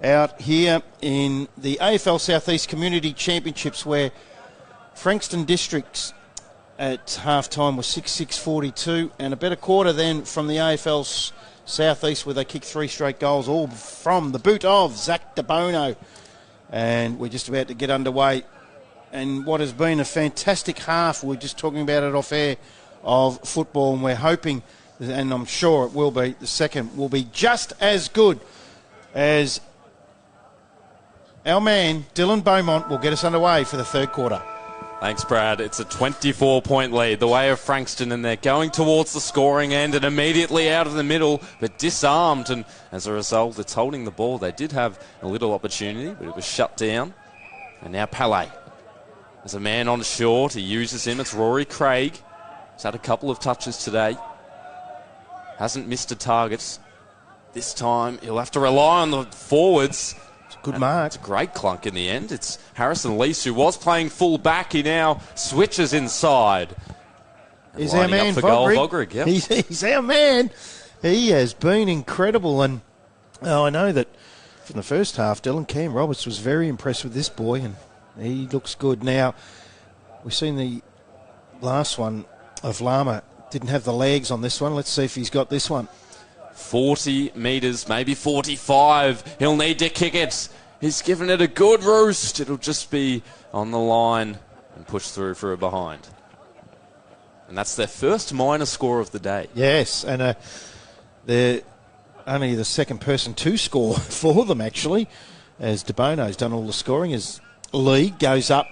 out here in the AFL Southeast Community Championships, where Frankston Districts at half-time was 6-6-42, and a better quarter then from the AFL Southeast, where they kicked 3 straight goals, all from the boot of Zach DeBono. And we're just about to get underway. And what has been a fantastic half, we're just talking about it off air, of football, and we're hoping, and I'm sure it will be, the second will be just as good, as our man Dylan Beaumont will get us underway for the third quarter. Thanks, Brad. It's a 24-point lead, the way of Frankston, and they're going towards the scoring end and immediately out of the middle, but disarmed, and as a result, it's holding the ball. They did have a little opportunity, but it was shut down. And now Palais. There's a man on short. He uses him. It's Rory Craig. He's had a couple of touches today. Hasn't missed a target. This time he'll have to rely on the forwards. Good mark. It's a great clunk in the end. It's Harrison Lease, who was playing full back. He now switches inside. He's our man, Vogrig. Yep. He's our man. He has been incredible. And I know that from the first half, Cam Roberts was very impressed with this boy, and he looks good. Now, we've seen the last one of Lama. Didn't have the legs on this one. Let's see if he's got this one. 40 metres, maybe 45. He'll need to kick it. He's given it a good roost. It'll just be on the line and push through for a behind. And that's their first minor score of the day. Yes, and they're only the second person to score for them, actually, as DeBono's done all the scoring, as Lee goes up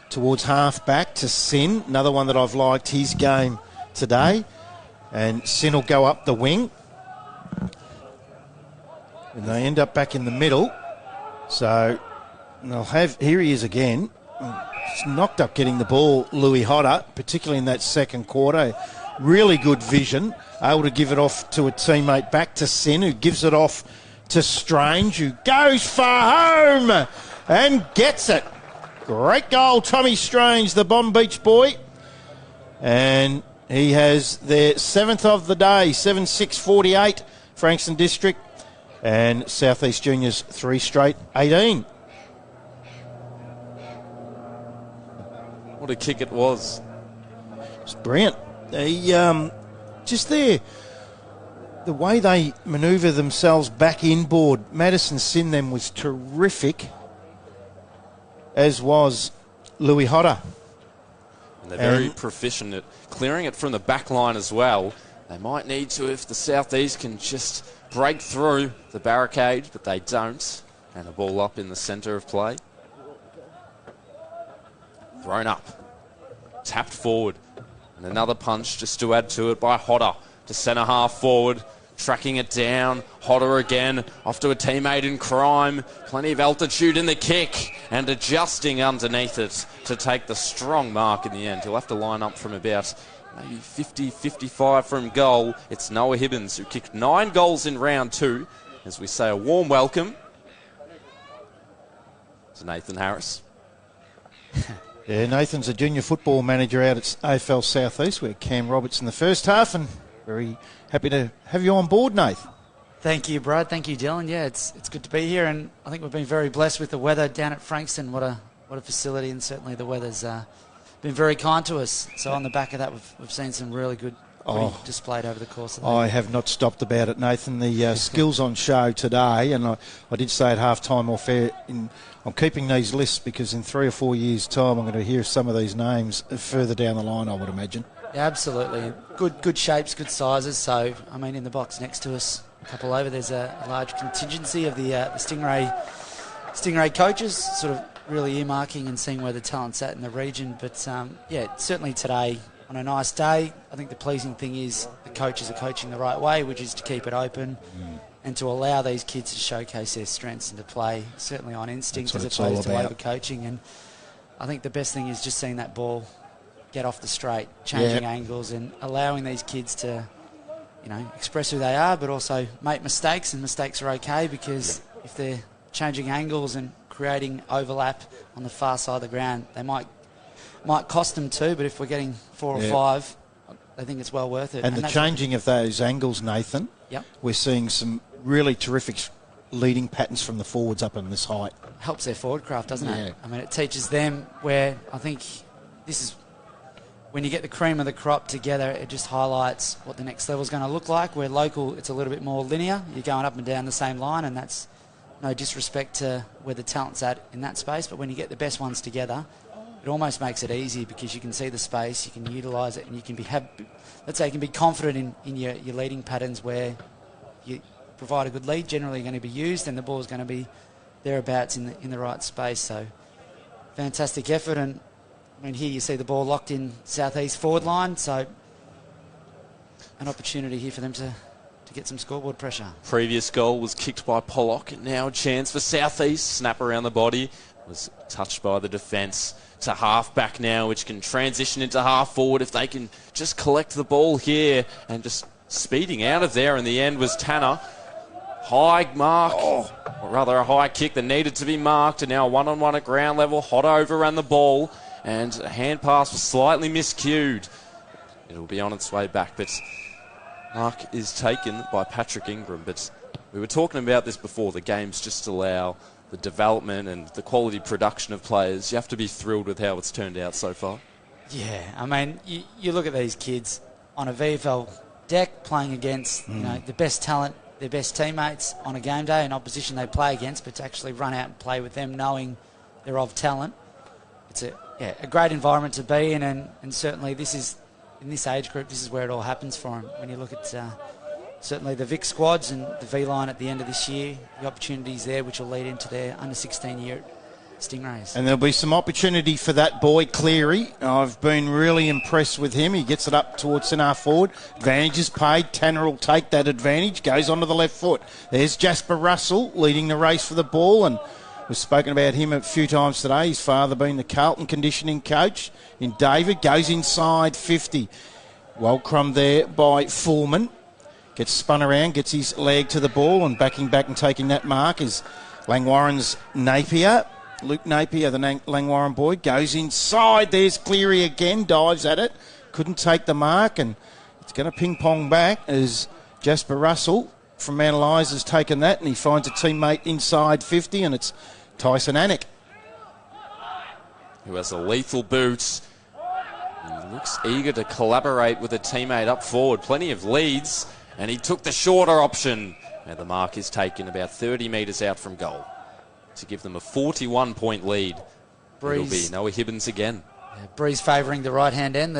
towards half-back to Sin, another one that I've liked his game today. And Sin will go up the wing. And they end up back in the middle. So they'll have, here he is again. He's knocked up getting the ball, Louis Hodder, particularly in that second quarter. Really good vision, able to give it off to a teammate, back to Sin, who gives it off to Strange, who goes for home and gets it. Great goal, Tommy Strange, the Bomb Beach boy. And he has their 7th of the day, 7-6-48, Frankston District. And Southeast Juniors 3 straight, 18. What a kick it was. It's brilliant. They, just there, the way they manoeuvre themselves back inboard, Madison Sin them was terrific, as was Louis Hodder. And they're very proficient at clearing it from the back line as well. They might need to if the Southeast can just break through the barricade, but they don't. And a ball up in the centre of play. Thrown up. Tapped forward. And another punch just to add to it by Hodder to centre half forward. Tracking it down. Hodder again. Off to a teammate in crime. Plenty of altitude in the kick. And adjusting underneath it to take the strong mark in the end. He'll have to line up from about maybe 50-55 from goal. It's Noah Hibbins, who kicked 9 goals in round 2. As we say, a warm welcome to Nathan Harris. Yeah, Nathan's a junior football manager out at AFL Southeast, where Cam Roberts in the first half, and very happy to have you on board, Nath. Thank you, Brad. Thank you, Dylan. Yeah, it's good to be here, and I think we've been very blessed with the weather down at Frankston. What a facility, and certainly the weather's been very kind to us. So on the back of that, we've seen some really good displayed over the course of the day. I have not stopped about it, Nathan. The skills on show today, and I did say at half-time off air, I'm keeping these lists because in 3 or 4 years' time I'm going to hear some of these names further down the line, I would imagine. Yeah, absolutely. Good shapes, good sizes. So, I mean, in the box next to us, a couple over, there's a large contingency of the Stingray coaches, sort of really earmarking and seeing where the talent's at in the region. But, yeah, certainly today, on a nice day, I think the pleasing thing is the coaches are coaching the right way, which is to keep it open and to allow these kids to showcase their strengths and to play certainly on instinct as opposed to over-coaching. And I think the best thing is just seeing that ball get off the straight, changing angles and allowing these kids to, express who they are, but also make mistakes, and mistakes are okay because if they're changing angles and creating overlap on the far side of the ground, they might cost them too, but if we're getting 4 or 5, it's well worth it. And the changing of those angles, Nathan, yep, we're seeing some really terrific leading patterns from the forwards up in this height. Helps their forward craft, doesn't Yeah. it? I mean, it teaches them where I think this is when you get the cream of the crop together, it just highlights what the next level is going to look like. Where local, it's a little bit more linear. You're going up and down the same line, and that's no disrespect to where the talent's at in that space. But when you get the best ones together, it almost makes it easy because you can see the space, you can utilise it, and you can you can be confident in your leading patterns where you provide a good lead, generally going to be used, and the ball's going to be thereabouts in the right space. So fantastic effort, and I mean, here you see the ball locked in southeast forward line, so an opportunity here for them to get some scoreboard pressure. Previous goal was kicked by Pollock, and now a chance for southeast. Snap around the body, was touched by the defence. To half back now, which can transition into half forward if they can just collect the ball here, and just speeding out of there in the end was Tanner. High mark, or rather a high kick that needed to be marked, and now one-on-one at ground level. Hot overran the ball, and a hand pass was slightly miscued. It'll be on its way back, but mark is taken by Patrick Ingram. But we were talking about this before. The games just allow the development and the quality production of players. You have to be thrilled with how it's turned out so far. Yeah, I mean, you look at these kids on a VFL deck playing against the best talent, their best teammates on a game day, an opposition they play against, but to actually run out and play with them knowing they're of talent. It's a great environment to be in, and certainly this is, in this age group, this is where it all happens for them. When you look at certainly the Vic squads and the V-line at the end of this year, the opportunities there which will lead into their under-16 year Stingrays. And there'll be some opportunity for that boy, Cleary. I've been really impressed with him. He gets it up towards centre forward. Advantage is paid. Tanner will take that advantage. Goes onto the left foot. There's Jasper Russell leading the race for the ball, and we've spoken about him a few times today. His father being the Carlton conditioning coach in David. Goes inside 50. Well crumbed there by Foreman. Gets spun around, gets his leg to the ball, and backing back and taking that mark is Langwarren's Napier. Luke Napier, the Langwarren boy, goes inside. There's Cleary again, dives at it. Couldn't take the mark, and it's going to ping-pong back as Jasper Russell from Mount Eliza's taken that, and he finds a teammate inside 50, and it's Tyson Anick, who has a lethal boot. He looks eager to collaborate with a teammate up forward. Plenty of leads, and he took the shorter option. And the mark is taken about 30 metres out from goal to give them a 41-point lead. Breeze. It'll be Noah Hibbins again. Yeah, Breeze favouring the right-hand end,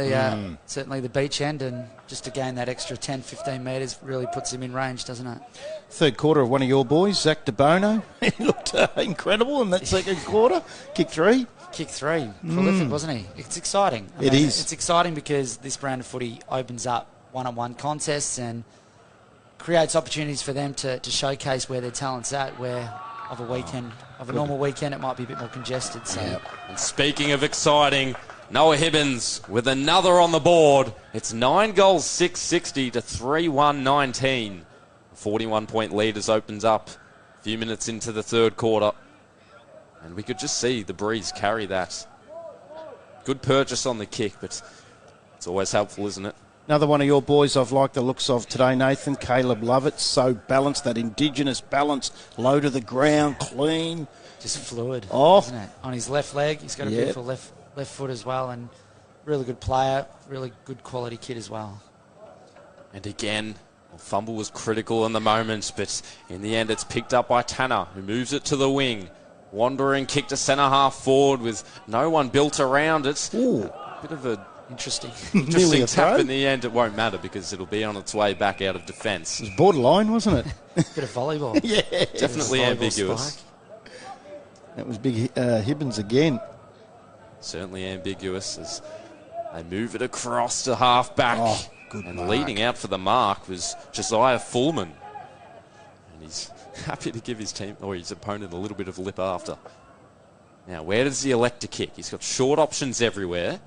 certainly the beach end, and just to gain that extra 10, 15 metres really puts him in range, doesn't it? Third quarter of one of your boys, Zach DeBono. He looked incredible in that second quarter. Kick three. Prolific, wasn't he? It's exciting. It is. It's exciting because this brand of footy opens up one-on-one contests and creates opportunities for them to showcase where their talent's at, where of a normal weekend it might be a bit more congested. So. Yep. And speaking of exciting, Noah Hibbins with another on the board. It's 9 goals, 660 to 3-1-19. A 41-point lead as opens up a few minutes into the third quarter. And we could just see the Breeze carry that. Good purchase on the kick, but it's always helpful, isn't it? Another one of your boys I've liked the looks of today, Nathan. Caleb Lovett, so balanced, that Indigenous balance, low to the ground, clean. Just fluid, Oh. isn't it? On his left leg, he's got a beautiful left foot as well, and really good player, really good quality kid as well. And again, fumble was critical in the moment, but in the end it's picked up by Tanner, who moves it to the wing. Wandering kick to centre half forward with no one built around it. Ooh. A bit of a Interesting Nearly a tap throw. in the end. It won't matter because it'll be on its way back out of defence. It was borderline, wasn't it? Bit of volleyball. Yeah. Definitely Volleyball ambiguous. spike. That was big Hibbins again. Certainly ambiguous as they move it across to half back. Oh, good and mark. leading out for the mark was Josiah Fullman. And he's happy to give his team or his opponent a little bit of lip after. Now, where does he elect to kick? He's got short options everywhere.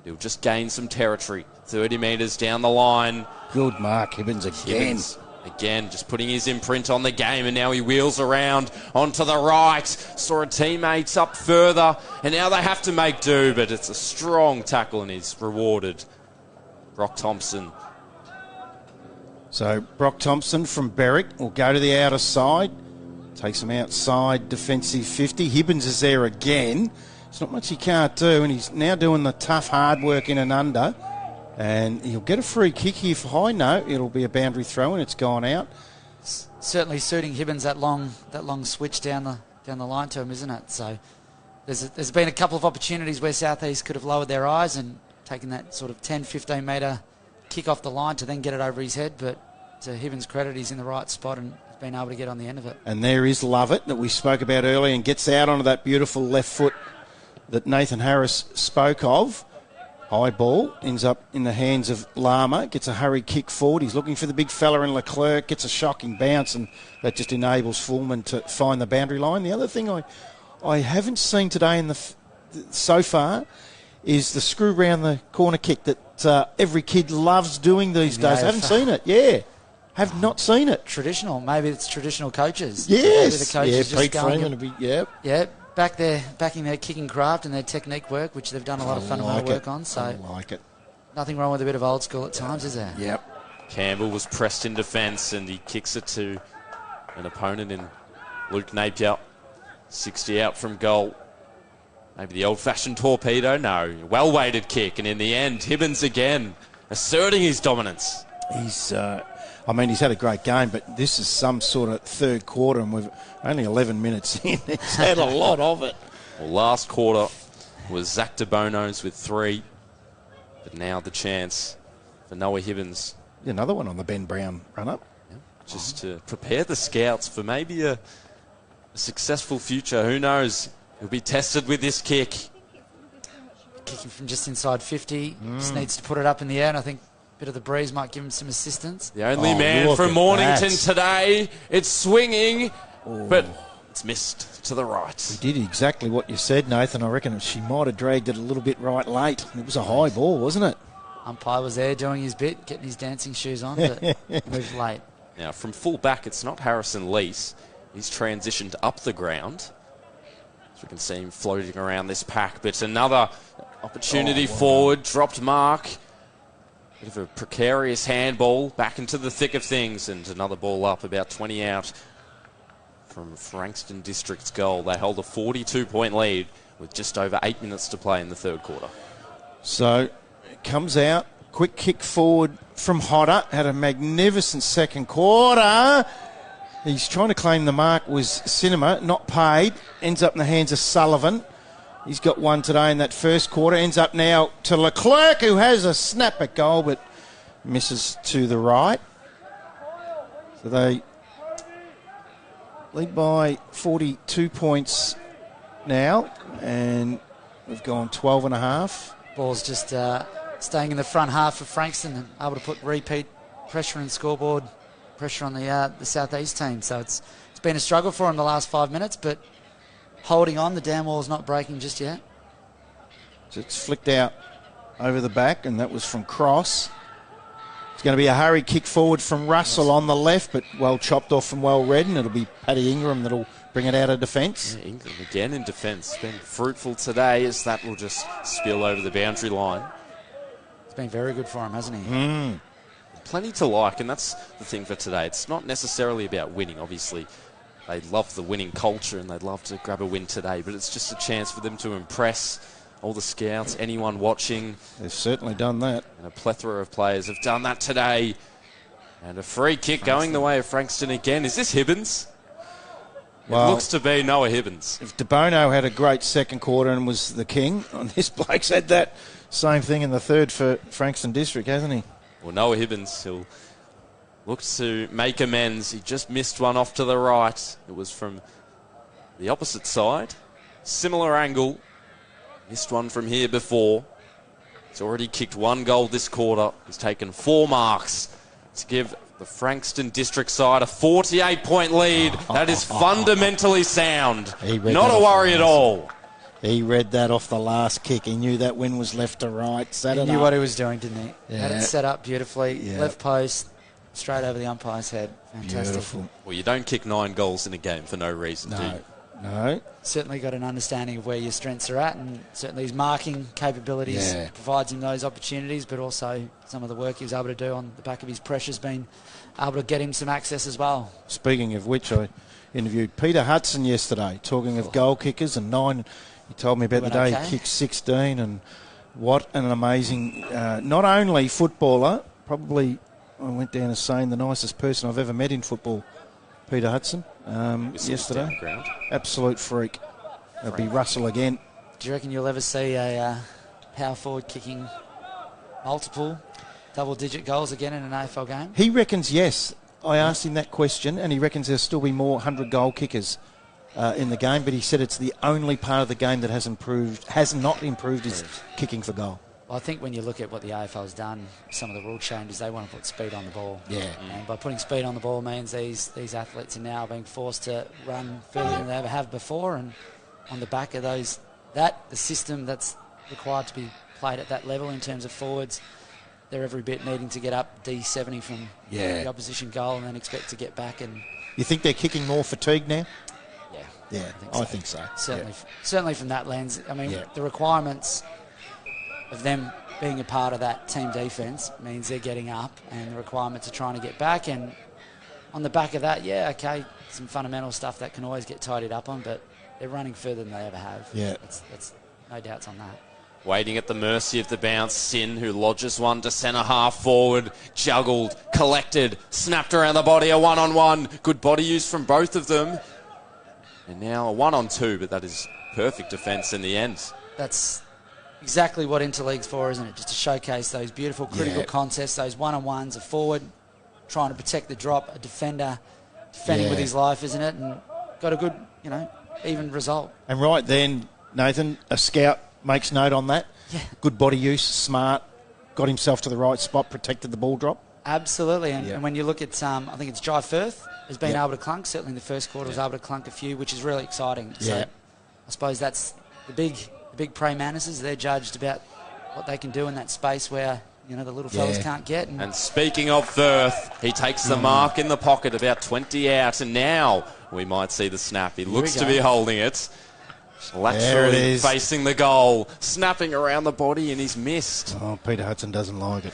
He'll just gain some territory. 30 metres down the line. Good mark, Hibbins again. Hibbins, again, just putting his imprint on the game, and now he wheels around onto the right. Saw a teammates up further, and now they have to make do, but it's a strong tackle, and he's rewarded. Brock Thompson. So Brock Thompson from Berwick will go to the outer side. Takes him outside, defensive 50. Hibbins is there again. There's not much he can't do, and he's now doing the tough hard work in and under. And he'll get a free kick here for high. No, it'll be a boundary throw, and it's gone out. Certainly suiting Hibbins that long switch down the line to him, isn't it? So there's been a couple of opportunities where South East could have lowered their eyes and taken that sort of 10-15 metre kick off the line to then get it over his head, but to Hibbins' credit, he's in the right spot and has been able to get on the end of it. And there is Lovett that we spoke about earlier and gets out onto that beautiful left foot that Nathan Harris spoke of. High ball ends up in the hands of Lama, gets a hurried kick forward. He's looking for the big fella in Leclerc, gets a shocking bounce, and that just enables Fullman to find the boundary line. The other thing I haven't seen today so far is the screw round the corner kick that every kid loves doing these days. I haven't seen it. Yeah. Have not seen it. Traditional. Maybe it's traditional coaches. Yes. Maybe the coaches Pete Freeman would be, Yeah, backing their kicking craft and their technique work, which they've done a lot of fundamental work on. So I like it. Nothing wrong with a bit of old school at times, is there? Yep. Campbell was pressed in defence and he kicks it to an opponent in Luke Napier. 60 out from goal. Maybe the old-fashioned torpedo? No. Well-weighted kick, and in the end, Hibbins again asserting his dominance. He's had a great game, but this is some sort of third quarter, and we've only 11 minutes in. He's had a lot of it. Well, last quarter was Zach DeBonos with 3, but now the chance for Noah Hibbins. Another one on the Ben Brown run-up. Just to prepare the scouts for maybe a successful future. Who knows? He'll be tested with this kick. Kicking from just inside 50. Just needs to put it up in the air, and I think a bit of the breeze might give him some assistance. The only man from Mornington today. It's swinging, but it's missed to the right. He did exactly what you said, Nathan. I reckon she might have dragged it a little bit right late. It was a high ball, wasn't it? Umpire was there doing his bit, getting his dancing shoes on, but moved late. Now, from full back, it's not Harrison Lease. He's transitioned up the ground. So we can see him floating around this pack, but another opportunity forward, dropped mark. Bit of a precarious handball back into the thick of things, and another ball up about 20 out from Frankston District's goal. They hold a 42-point lead with just over 8 minutes to play in the third quarter. So it comes out, quick kick forward from Hodder, had a magnificent second quarter. He's trying to claim the mark was Cinema, not paid. Ends up in the hands of Sullivan. He's got one today in that first quarter. Ends up now to Leclerc, who has a snap at goal, but misses to the right. So they lead by 42 points now, and we've gone 12 and a half. Ball's just staying in the front half for Frankston and able to put repeat pressure and scoreboard pressure on the South East team. So it's been a struggle for him the last 5 minutes, but holding on. The dam wall's not breaking just yet. So it's flicked out over the back, and that was from Cross. It's going to be a hurry kick forward from Russell on the left, but well chopped off from well read, and it'll be Paddy Ingram that'll bring it out of defence. Yeah, Ingram again in defence. Been fruitful today, as that will just spill over the boundary line. It's been very good for him, hasn't he? Plenty to like, and that's the thing for today. It's not necessarily about winning, obviously. They love the winning culture and they'd love to grab a win today, but it's just a chance for them to impress all the scouts, anyone watching. They've certainly done that. And a plethora of players have done that today. And a free kick going the way of Frankston again. Is this Hibbins? Well, it looks to be Noah Hibbins. If DeBono had a great second quarter and was the king, this bloke's had that same thing in the third for Frankston District, hasn't he? Well, Noah Hibbins, he'll look to make amends. He just missed one off to the right. It was from the opposite side. Similar angle. Missed one from here before. He's already kicked 1 goal this quarter. He's taken 4 marks to give the Frankston District side a 48-point lead. That is fundamentally sound. Not a worry at all. He read that off the last kick. He knew that win was left to right. He knew what he was doing, didn't he? Yeah. Had it set up beautifully. Yeah. Left post, straight over the umpire's head. Fantastic. Beautiful. Well, you don't kick 9 goals in a game for no reason, do you? No. Certainly got an understanding of where your strengths are at, and certainly his marking capabilities provides him those opportunities, but also some of the work he was able to do on the back of his pressure's been able to get him some access as well. Speaking of which, I interviewed Peter Hudson yesterday, talking of goal kickers and 9. He told me about the day he kicked 16, and what an amazing, not only footballer, probably I went down as saying the nicest person I've ever met in football, Peter Hudson, yesterday. Absolute freak. It'll be Russell again. Do you reckon you'll ever see a power forward kicking multiple double-digit goals again in an AFL game? He reckons yes. I asked him that question, and he reckons there'll still be more 100-goal kickers in the game, but he said it's the only part of the game that has not improved is kicking for goal. Well, I think when you look at what the AFL has done, some of the rule changes, they want to put speed on the ball. Yeah. And by putting speed on the ball means these athletes are now being forced to run further than they ever have before, and on the back of the system that's required to be played at that level in terms of forwards, they're every bit needing to get up D70 from the opposition goal and then expect to get back. And you think they're kicking more fatigue now? Yeah, I think so. Certainly from that lens. I mean, the requirements of them being a part of that team defence means they're getting up, and the requirements are trying to get back. And on the back of that, some fundamental stuff that can always get tidied up on, but they're running further than they ever have. Yeah. That's no doubts on that. Waiting at the mercy of the bounce, Sin, who lodges one to centre half forward, juggled, collected, snapped around the body, a one-on-one. Good body use from both of them. And now a 1-on-2, but that is perfect defence in the end. That's exactly what Interleague's for, isn't it? Just to showcase those beautiful critical contests, those one-on-ones, a forward trying to protect the drop, a defender defending with his life, isn't it? And got a good, even result. And right then, Nathan, a scout makes note on that. Yeah. Good body use, smart, got himself to the right spot, protected the ball drop. Absolutely. And when you look at, I think it's Jai Firth has been able to clunk. Certainly in the first quarter was able to clunk a few, which is really exciting. So I suppose that's the big prey manises. They're judged about what they can do in that space where, the little fellas can't get. And speaking of Firth, he takes the mark in the pocket, about 20 out, and now we might see the snap. He looks to be holding it. Laterally facing the goal, snapping around the body, and he's missed. Oh, Peter Hudson doesn't like it.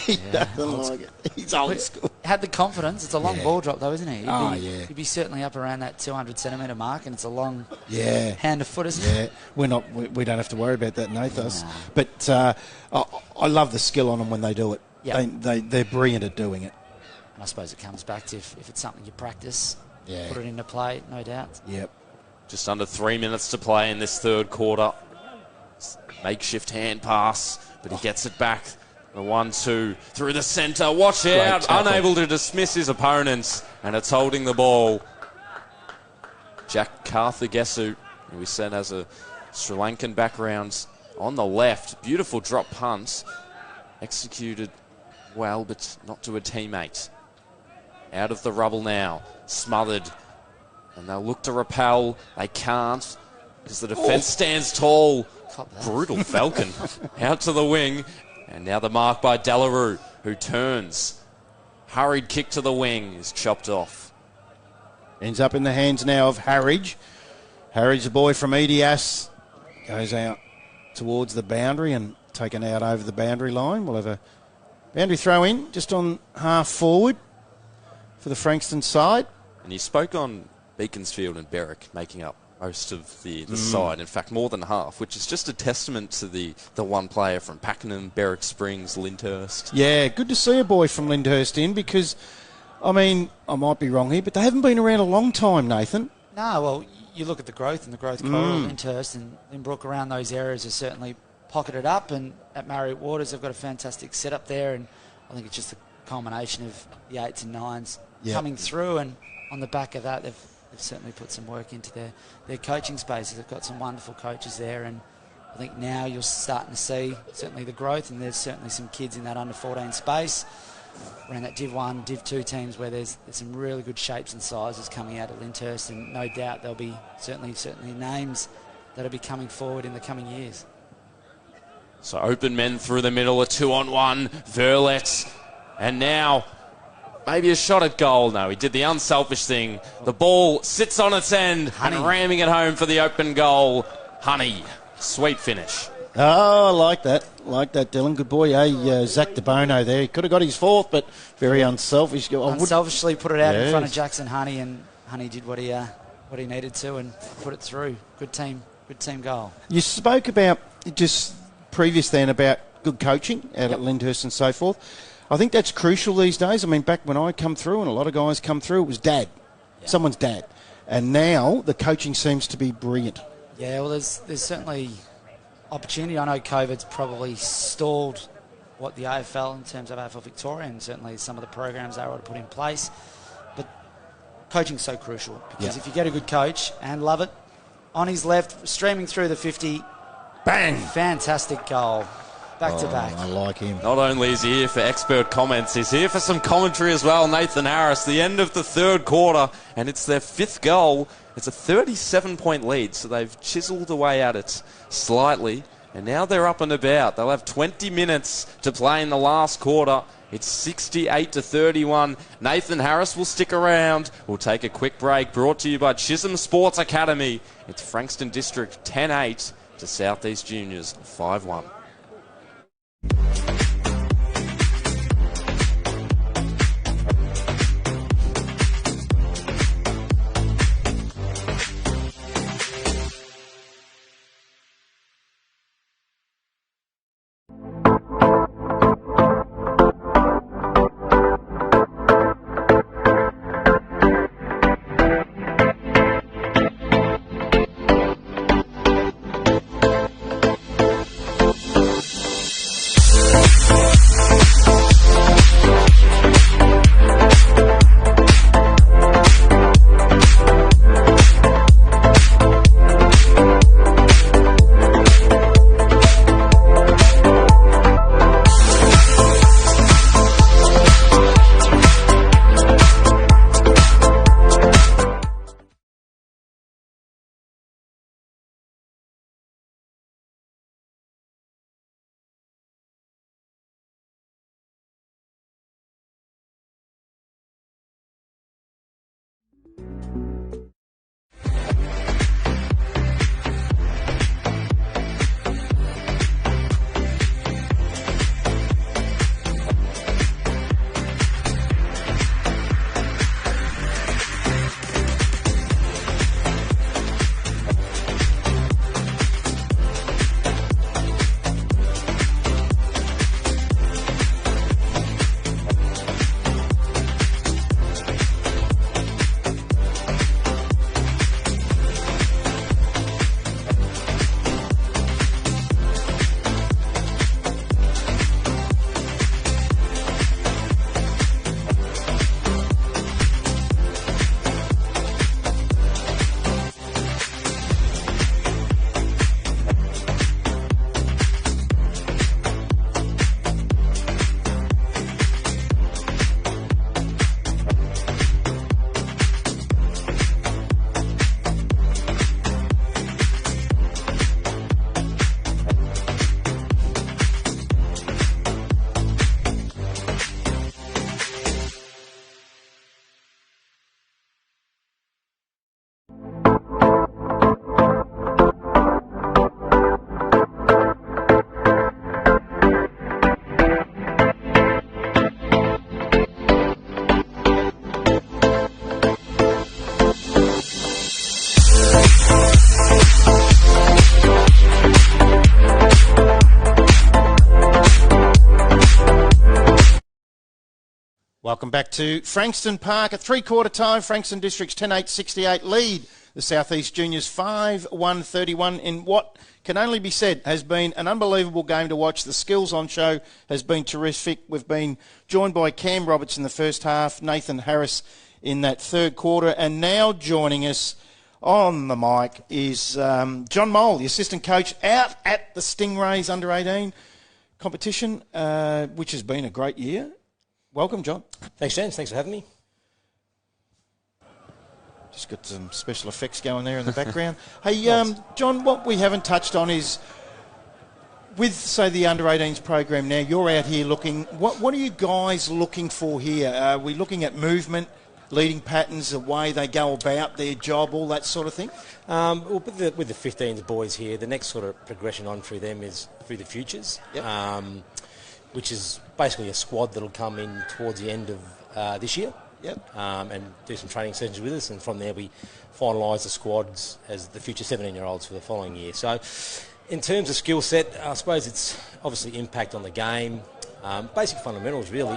He doesn't like it. He's old school. Had the confidence. It's a long ball drop, though, isn't he? He'd be certainly up around that 200-centimetre mark, and it's a long hand to foot, isn't it? Yeah, we don't have to worry about that, Nathos. No. But I love the skill on them when they do it. Yep. They're brilliant at doing it. And I suppose it comes back to if it's something you practice, put it into play, no doubt. Yep. Just under 3 minutes to play in this third quarter. Makeshift hand pass, but he gets it back. The 1-2 through the centre. Watch out. Unable to dismiss his opponents, and it's holding the ball. Jack Karthagesu, who we said has a Sri Lankan background, on the left. Beautiful drop punt. Executed well, but not to a teammate. Out of the rubble now. Smothered. And they'll look to repel. They can't because the defence stands tall. Brutal Falcon out to the wing. And now the mark by Delarue, who turns. Hurried kick to the wing is chopped off. Ends up in the hands now of Harridge. Harridge, the boy from Edias, goes out towards the boundary and taken out over the boundary line. We'll have a boundary throw in just on half forward for the Frankston side. And you spoke on Beaconsfield and Berwick making up most of the side. In fact, more than half, which is just a testament to the one player from Pakenham, Berwick Springs, Lyndhurst. Yeah, good to see a boy from Lyndhurst in because, I mean, I might be wrong here, but they haven't been around a long time, Nathan. No, well, you look at the growth and the growth corridor of Lyndhurst and Lynbrook around those areas are certainly pocketed up, and at Marriott Waters they've got a fantastic setup there, and I think it's just a culmination of the 8s and 9s coming through, and on the back of that they've certainly put some work into their coaching spaces. They've got some wonderful coaches there, and I think now you're starting to see certainly the growth, and there's certainly some kids in that under-14 space around that Div 1, Div 2 teams where there's some really good shapes and sizes coming out of Lyndhurst, and no doubt there'll be certainly names that'll be coming forward in the coming years. So open men through the middle, a 2-on-1, Verlet, and now Maybe a shot at goal. No, he did the unselfish thing. The ball sits on its end and ramming it home for the open goal. Honey, sweet finish. Oh, I like that. Like that, Dylan. Good boy. Hey, Zach DeBono there. He could have got his fourth, but very unselfish. Unselfishly put it out in front of Jackson Honey, and Honey did what he needed to and put it through. Good team goal. You spoke about just previous then about good coaching out at Lyndhurst and so forth. I think that's crucial these days. I mean, back when I come through and a lot of guys come through, it was dad. Yeah. Someone's dad. And now the coaching seems to be brilliant. Yeah, well, there's certainly opportunity. I know COVID's probably stalled what the AFL in terms of AFL Victoria and certainly some of the programs they were able to put in place. But coaching's so crucial because if you get a good coach and love it, on his left, streaming through the 50, bang! Fantastic goal. Back to back. I like him. Not only is he here for expert comments, he's here for some commentary as well. Nathan Harris, the end of the third quarter, and it's their fifth goal. It's a 37-point lead, so they've chiselled away at it slightly, and now they're up and about. They'll have 20 minutes to play in the last quarter. It's 68-31. Nathan Harris will stick around. We'll take a quick break. Brought to you by Chisholm Sports Academy. It's Frankston District 10-8 to Southeast Juniors 5-1. Welcome back to Frankston Park at three-quarter time. Frankston District's 10-8-68 lead. The Southeast Juniors 5-1-31 in what can only be said has been an unbelievable game to watch. The skills on show has been terrific. We've been joined by Cam Roberts in the first half, Nathan Harris in that third quarter, and now joining us on the mic is John Mole, the assistant coach, out at the Stingrays under-18 competition, which has been a great year. Welcome, John. Thanks, James. Thanks for having me. Just got some special effects going there in the background. Hey, John, what we haven't touched on is With, say, the under-18s program now, you're out here looking. What are you guys looking for here? Are we looking at movement, leading patterns, the way they go about their job, all that sort of thing? Well, with the 15s boys here, the next sort of progression on through them is through the futures, which is basically a squad that'll come in towards the end of this year. And do some training sessions with us, and from there we finalise the squads as the future 17-year-olds for the following year. So in terms of skill set, I suppose it's obviously impact on the game, basic fundamentals really.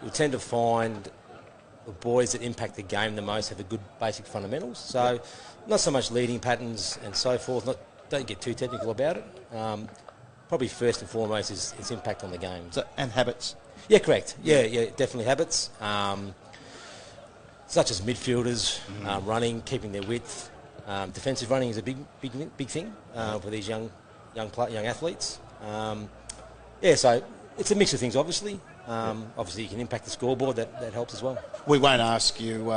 You'll tend to find the boys that impact the game the most have a good basic fundamentals. So not so much leading patterns and so forth, don't get too technical about it. Probably first and foremost is its impact on the game. And habits. Yeah, correct. Yeah, definitely habits. Such as midfielders, running, keeping their width. Defensive running is a big thing for these young athletes. So it's a mix of things, obviously. Obviously, you can impact the scoreboard. That helps as well. We won't ask you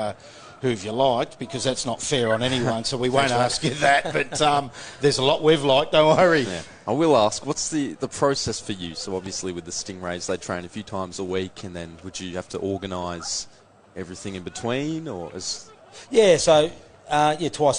who have you liked, because that's not fair on anyone, so we won't ask you that. But there's a lot we've liked, don't worry. Yeah. I will ask, what's the process for you? So obviously with the Stingrays, they train a few times a week, and then would you have to organise everything in between? Or twice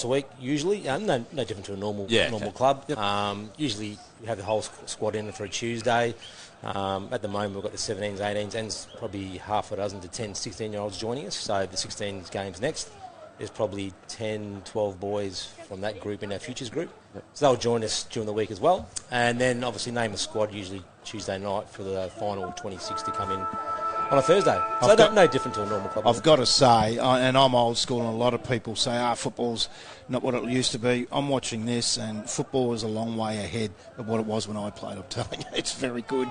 a week usually. No different to a normal club. Yep. Usually we have the whole squad in for a Tuesday. At the moment we've got the 17s, 18s, and probably half a dozen to 10, 16-year-olds joining us. So the 16s games next. There's probably 10, 12 boys from that group in our futures group. Yep. So they'll join us during the week as well. And then obviously name a squad usually Tuesday night for the final 26 to come in on a Thursday. So no different to a normal club. I've got to say, and I'm old school, and a lot of people say, football's not what it used to be. I'm watching this, and football is a long way ahead of what it was when I played. I'm telling you, it's very good.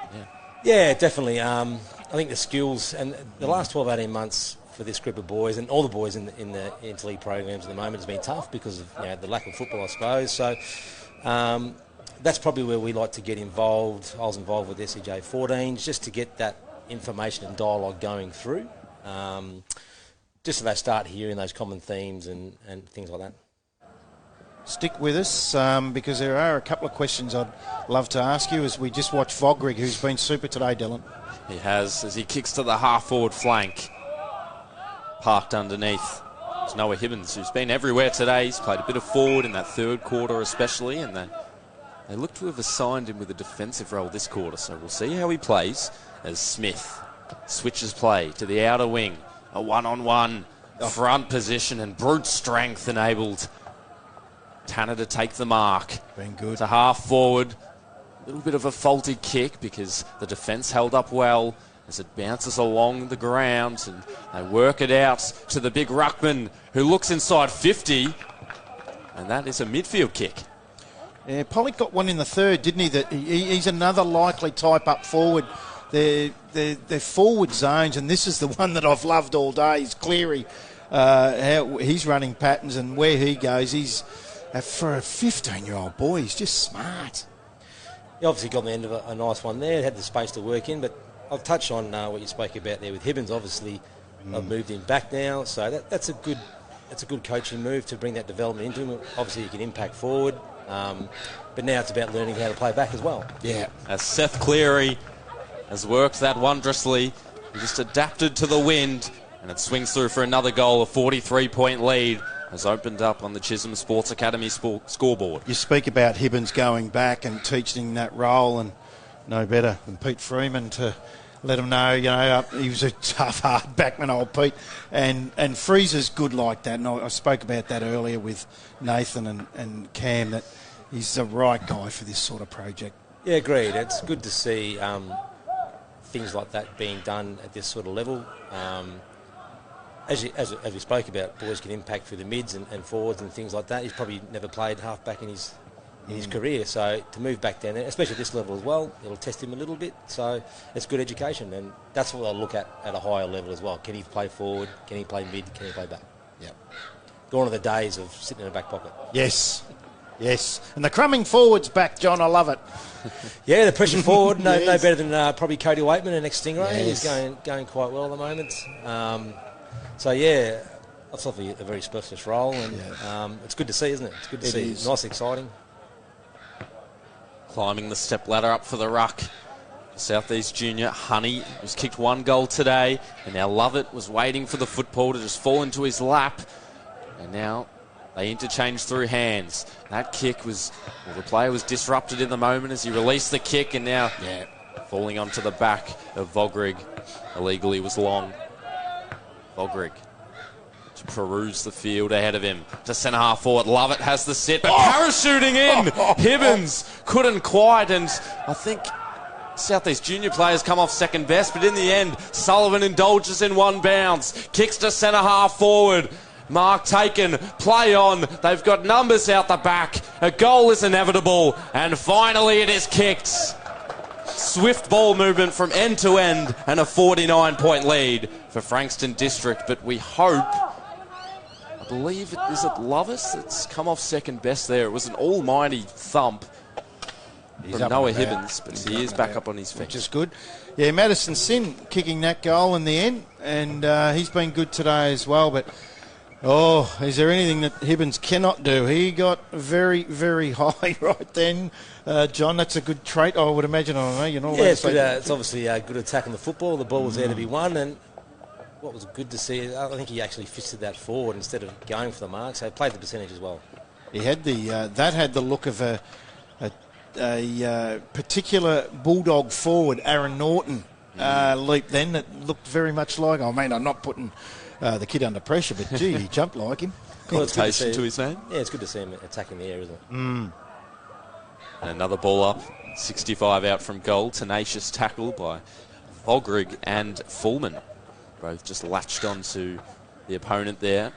Yeah, definitely. I think the skills, and the last 12, 18 months for this group of boys, and all the boys in the Interleague programs at the moment, has been tough because of the lack of football, I suppose. So that's probably where we like to get involved. I was involved with SEJ 14s just to get that information and dialogue going through, just so they start hearing those common themes and things like that. Stick with us, because there are a couple of questions I'd love to ask you as we just watch Vogrig, who's been super today, Dylan. He has, as he kicks to the half-forward flank. Parked underneath. There's Noah Hibbins, who's been everywhere today. He's played a bit of forward in that third quarter especially, and they look to have assigned him with a defensive role this quarter, so we'll see how he plays as Smith switches play to the outer wing. A one-on-one front position, and brute strength enabled Tanner to take the mark. Been good. To half forward. A little bit of a faulty kick because the defence held up well as it bounces along the ground, and they work it out to the big ruckman who looks inside 50, and that is a midfield kick. Yeah, Pollock got one in the third, didn't he? He's another likely type up forward. They're forward zones, and this is the one that I've loved all day, is Cleary. How he's running patterns and where he goes. He's, for a 15-year-old boy, he's just smart. He obviously got the end of a nice one there, had the space to work in, but I'll touch on what you spoke about there with Hibbins. Obviously, I've moved him back now, so that's a good coaching move to bring that development into him. Obviously, he can impact forward, but now it's about learning how to play back as well. Yeah, as Seth Cleary has worked that wondrously, he just adapted to the wind, and it swings through for another goal. A 43-point lead has opened up on the Chisholm Sports Academy scoreboard. You speak about Hibbins going back and teaching that role, and no better than Pete Freeman to let him know, he was a tough, hard backman, old Pete. And Freezer's good like that. And I spoke about that earlier with Nathan and Cam, that he's the right guy for this sort of project. Yeah, agreed. It's good to see things like that being done at this sort of level. As we spoke about, boys can impact through the mids and forwards and things like that. He's probably never played half-back in his career, so to move back down there, especially at this level as well, it'll test him a little bit. So it's good education, and that's what they'll look at a higher level as well. Can he play forward? Can he play mid? Can he play back? Yep. Gone are the days of sitting in a back pocket. Yes. And the crumbing forward's back, John. I love it. Yeah, the pressure forward, no better than probably Cody Waitman, the next Stingray. Yes. He's going quite well at the moment. So yeah, that's obviously a very specialist role, and it's good to see, isn't it? It's good to see. Is. Nice, exciting. climbing the step ladder up for the ruck. Southeast Junior, Honey, who's kicked 1 goal today, and now Lovett was waiting for the football to just fall into his lap, and now they interchange through hands. That kick was, well, the player was disrupted in the moment as he released the kick, and now falling onto the back of Vogrig. Illegally was long. Vogrig to peruse the field ahead of him. To centre half forward, Lovett has the sit, but parachuting in! Hibbins couldn't quite, and I think Southeast Junior players come off second best, but in the end, Sullivan indulges in one bounce, kicks to centre half forward. Mark taken, play on, they've got numbers out the back, a goal is inevitable, and finally it is kicked. Swift ball movement from end to end, and a 49-point lead for Frankston District, but we hope, I believe, is it Lovis that's come off second best there? It was an almighty thump from Noah Hibbins, but he is back up on his feet. Which is good. Yeah, Madison Sin kicking that goal in the end, and he's been good today as well, but is there anything that Hibbins cannot do? He got very, very high right then. John, that's a good trait, I would imagine. I don't know. You know, it's obviously good attacking the football. The ball was there to be won, and what was good to see, I think he actually fisted that forward instead of going for the mark, so he played the percentage as well. He had that had the look of a particular Bulldog forward, Aaron Norton, leap then that looked very much like, I'm not putting the kid under pressure, but gee, he jumped like him. Connotation to his name. Yeah, it's good to see him attacking the air, isn't it? And another ball up, 65 out from goal. Tenacious tackle by Vogrig and Fullman. Both just latched onto the opponent there.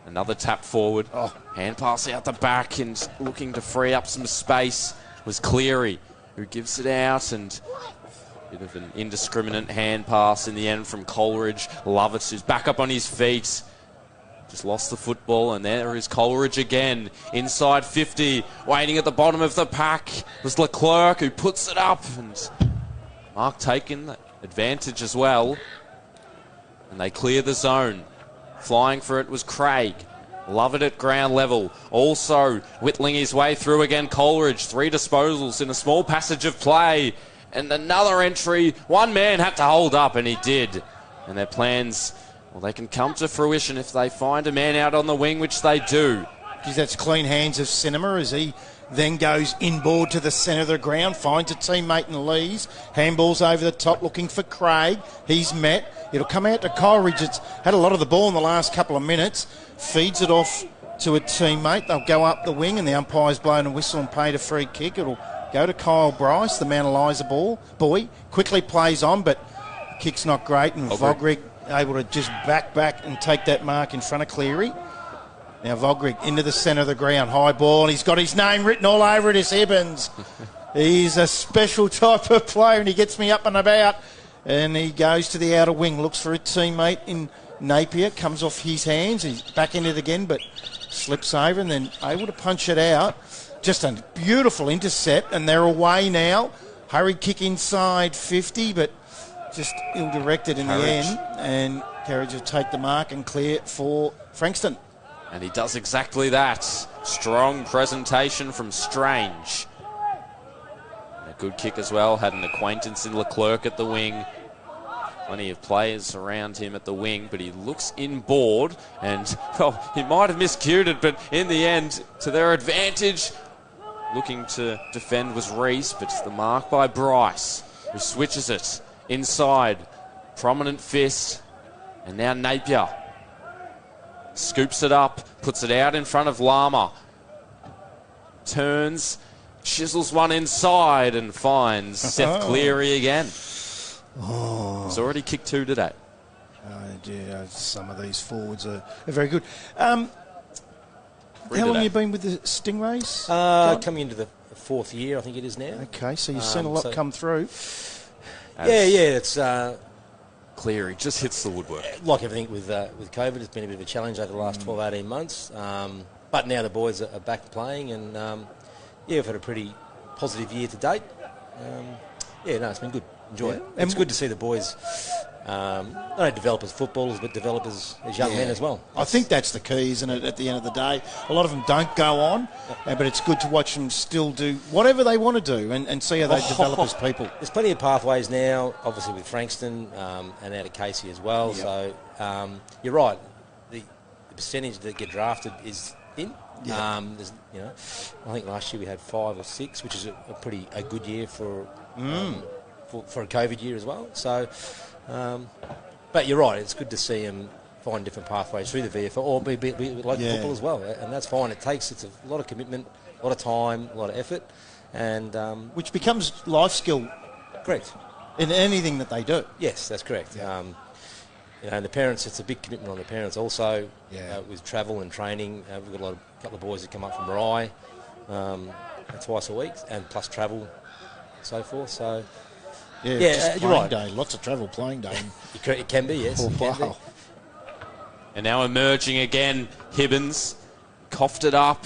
Another tap forward. Hand pass out the back and looking to free up some space was Cleary, who gives it out, and a bit of an indiscriminate hand pass in the end from Coleridge. Lovett, who's back up on his feet. Just lost the football, and there is Coleridge again. Inside 50, waiting at the bottom of the pack was Leclerc, who puts it up, and Mark taken advantage as well. And they clear the zone. Flying for it was Craig. Lovett at ground level. Also whittling his way through again, Coleridge. 3 disposals in a small passage of play. And another entry. One man had to hold up, and he did. And their plans, well, they can come to fruition if they find a man out on the wing, which they do. Geez, that's clean hands of Cinema as he then goes inboard to the centre of the ground, finds a teammate in Lees. Handballs over the top looking for Craig. He's met. It'll come out to Coleridge. It's had a lot of the ball in the last couple of minutes. Feeds it off to a teammate. They'll go up the wing, and the umpire's blown a whistle and paid a free kick. It'll go to Kyle Bryce, the Mount Eliza boy. Quickly plays on, but kick's not great, and Vogrig able to just back and take that mark in front of Cleary. Now Vogrig into the centre of the ground. High ball. He's got his name written all over it. It's Hibbins. He's a special type of player, and he gets me up and about. And he goes to the outer wing, looks for a teammate in Napier, comes off his hands. He's back in it again, but slips over and then able to punch it out. Just a beautiful intercept, and they're away now. Hurried kick inside 50, but just ill-directed in the end. And Carriage will take the mark and clear for Frankston. And he does exactly that. Strong presentation from Strange. And a good kick as well. Had an acquaintance in Leclerc at the wing. Plenty of players around him at the wing, but he looks inboard, and, well, he might have miscued it, but in the end, to their advantage, looking to defend was Reese, but it's the mark by Bryce, who switches it inside. Prominent fist, and now Napier scoops it up, puts it out in front of Lama. Turns, chisels one inside, and finds Seth Cleary again. He's already kicked 2 today. Yeah, some of these forwards are very good. How long have you been with the Stingrays? Coming into the 4th year, I think it is now. Okay, so you've seen a lot come through. It's... Cleary just hits the woodwork. Like everything with COVID, it's been a bit of a challenge over the last 12, 18 months. But now the boys are back playing, and we've had a pretty positive year to date. It's been good. Enjoy it. It's good to see the boys not only develop as footballers, but develop as young men as well. I think that's the key, isn't it, at the end of the day? A lot of them don't go on, but it's good to watch them still do whatever they want to do and see how they develop as people. There's plenty of pathways now, obviously with Frankston and out of Casey as well. Yep. So you're right. The percentage that get drafted is in. Yeah. I think last year we had 5 or 6, which is a good year for a COVID year as well. So, but you're right. It's good to see them find different pathways through the VFL or be like football as well, and that's fine. It's a lot of commitment, a lot of time, a lot of effort, and which becomes life skill. Correct. In anything that they do. Yes, that's correct. Yeah. And the parents, it's a big commitment on the parents also with travel and training. We've got a couple of boys that come up from Rye twice a week, and plus travel and so forth. So, just you're right. Day, lots of travel, playing day. It can be, yes. Wow. And now emerging again, Hibbins coughed it up.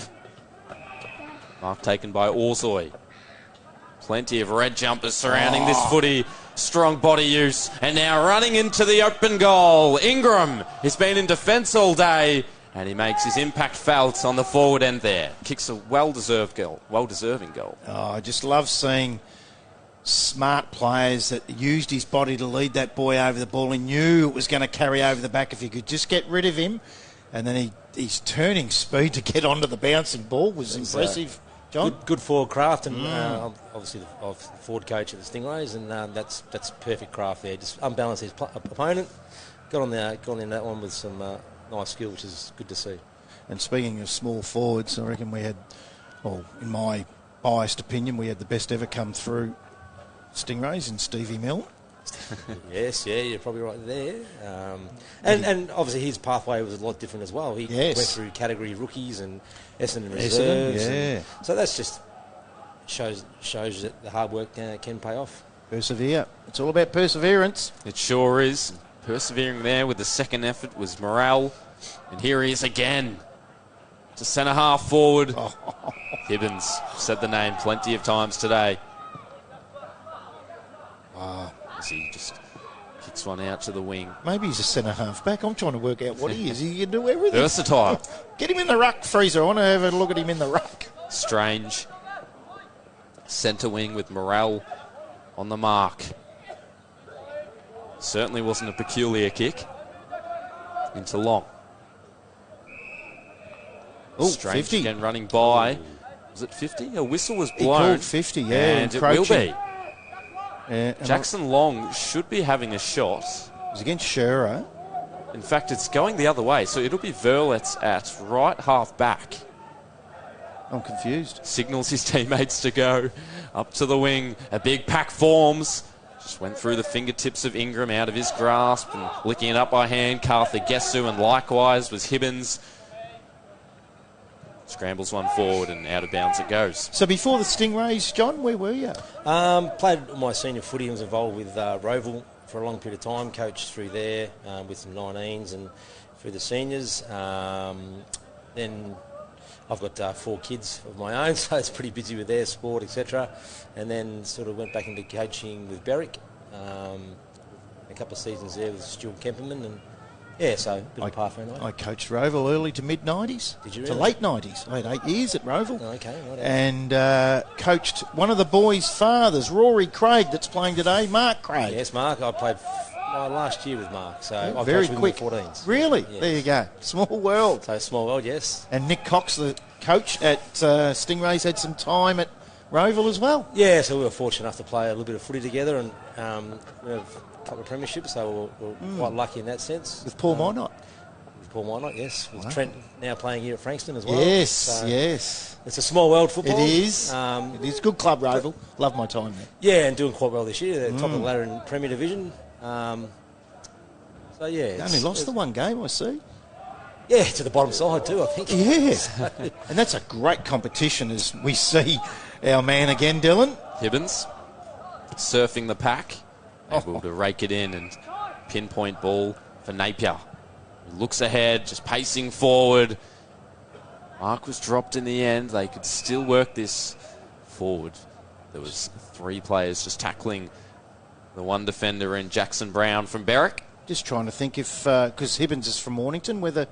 Mark taken by Orzoy. Plenty of red jumpers surrounding this footy. Strong body use. And now running into the open goal. Ingram has been in defence all day. And he makes his impact felt on the forward end there. Kicks a well-deserving goal. I just love seeing smart players that used his body to lead that boy over the ball. He knew it was going to carry over the back if he could just get rid of him. And then his turning speed to get onto the bouncing ball was impressive. John? Good forward craft, and obviously the forward coach at the Stingrays, and that's perfect craft there. Just unbalanced his opponent, got in that one with some nice skill, which is good to see. And speaking of small forwards, I reckon we had, in my biased opinion, we had the best ever come through Stingrays in Stevie Milne. Yes, you're probably right there. And obviously his pathway was a lot different as well. He went through category rookies and Essendon reserves. So that's just shows that the hard work can pay off. Persevere. It's all about perseverance. It sure is. Persevering there with the second effort was Morrell. And here he is again. To centre half forward. Hibbins said the name plenty of times today. As he just kicks one out to the wing. Maybe he's a centre half back. I'm trying to work out what he is. He can do everything. Versatile. Get him in the ruck, Freezer. I want to have a look at him in the ruck. Strange. Centre wing with Morrell on the mark. Certainly wasn't a peculiar kick. Into long. Strange 50. Again running by. Was it 50? A whistle was blown. He called 50, And it will be. Yeah, Jackson Long should be having a shot. It was against Shearer. In fact, it's going the other way, so it'll be Verlet at right half back. I'm confused. Signals his teammates to go up to the wing. A big pack forms. Just went through the fingertips of Ingram out of his grasp and licking it up by hand. Cartha Gessu, and likewise was Hibbins. Scrambles one forward and out of bounds it goes. So before the Stingrays, John, where were you? Played my senior footy and was involved with Roval for a long period of time. Coached through there with some 19s and through the seniors. Then I've got 4 kids of my own, so it's pretty busy with their sport, etc. And then sort of went back into coaching with Berwick. A couple of seasons there with Stuart Kemperman, and so a bit of a pathway. I coached Roval early to mid-90s. Did you really? To late 90s. I had 8 years at Roval. Okay, right. And coached one of the boys' fathers, Rory Craig, that's playing today, Mark Craig. Yes, Mark. I played last year with Mark, so I very coached quick. With the 14s. Really? Yes. There you go. Small world. So small world, yes. And Nick Cox, the coach at Stingrays, had some time at Roval as well. Yeah, so we were fortunate enough to play a little bit of footy together, and we have a couple of premierships, so we're quite lucky in that sense. With Paul Minot. With Paul Minot, yes. With Trent now playing here at Frankston as well. Yes, so yes. It's a small world, football. It is. It is. Good club, Roval. Love my time there. Yeah, and doing quite well this year. They're top of the ladder in Premier Division. So, yeah. They only lost the one game, I see. Yeah, to the bottom side too, I think. Yeah. And that's a great competition as we see our man again, Dylan. Hibbins surfing the pack. Able to rake it in and pinpoint ball for Napier. He looks ahead, just pacing forward. Mark was dropped in the end. They could still work this forward. There was 3 players just tackling The one defender in Jackson Brown from Berwick. Just trying to think if, because Hibbins is from Mornington, whether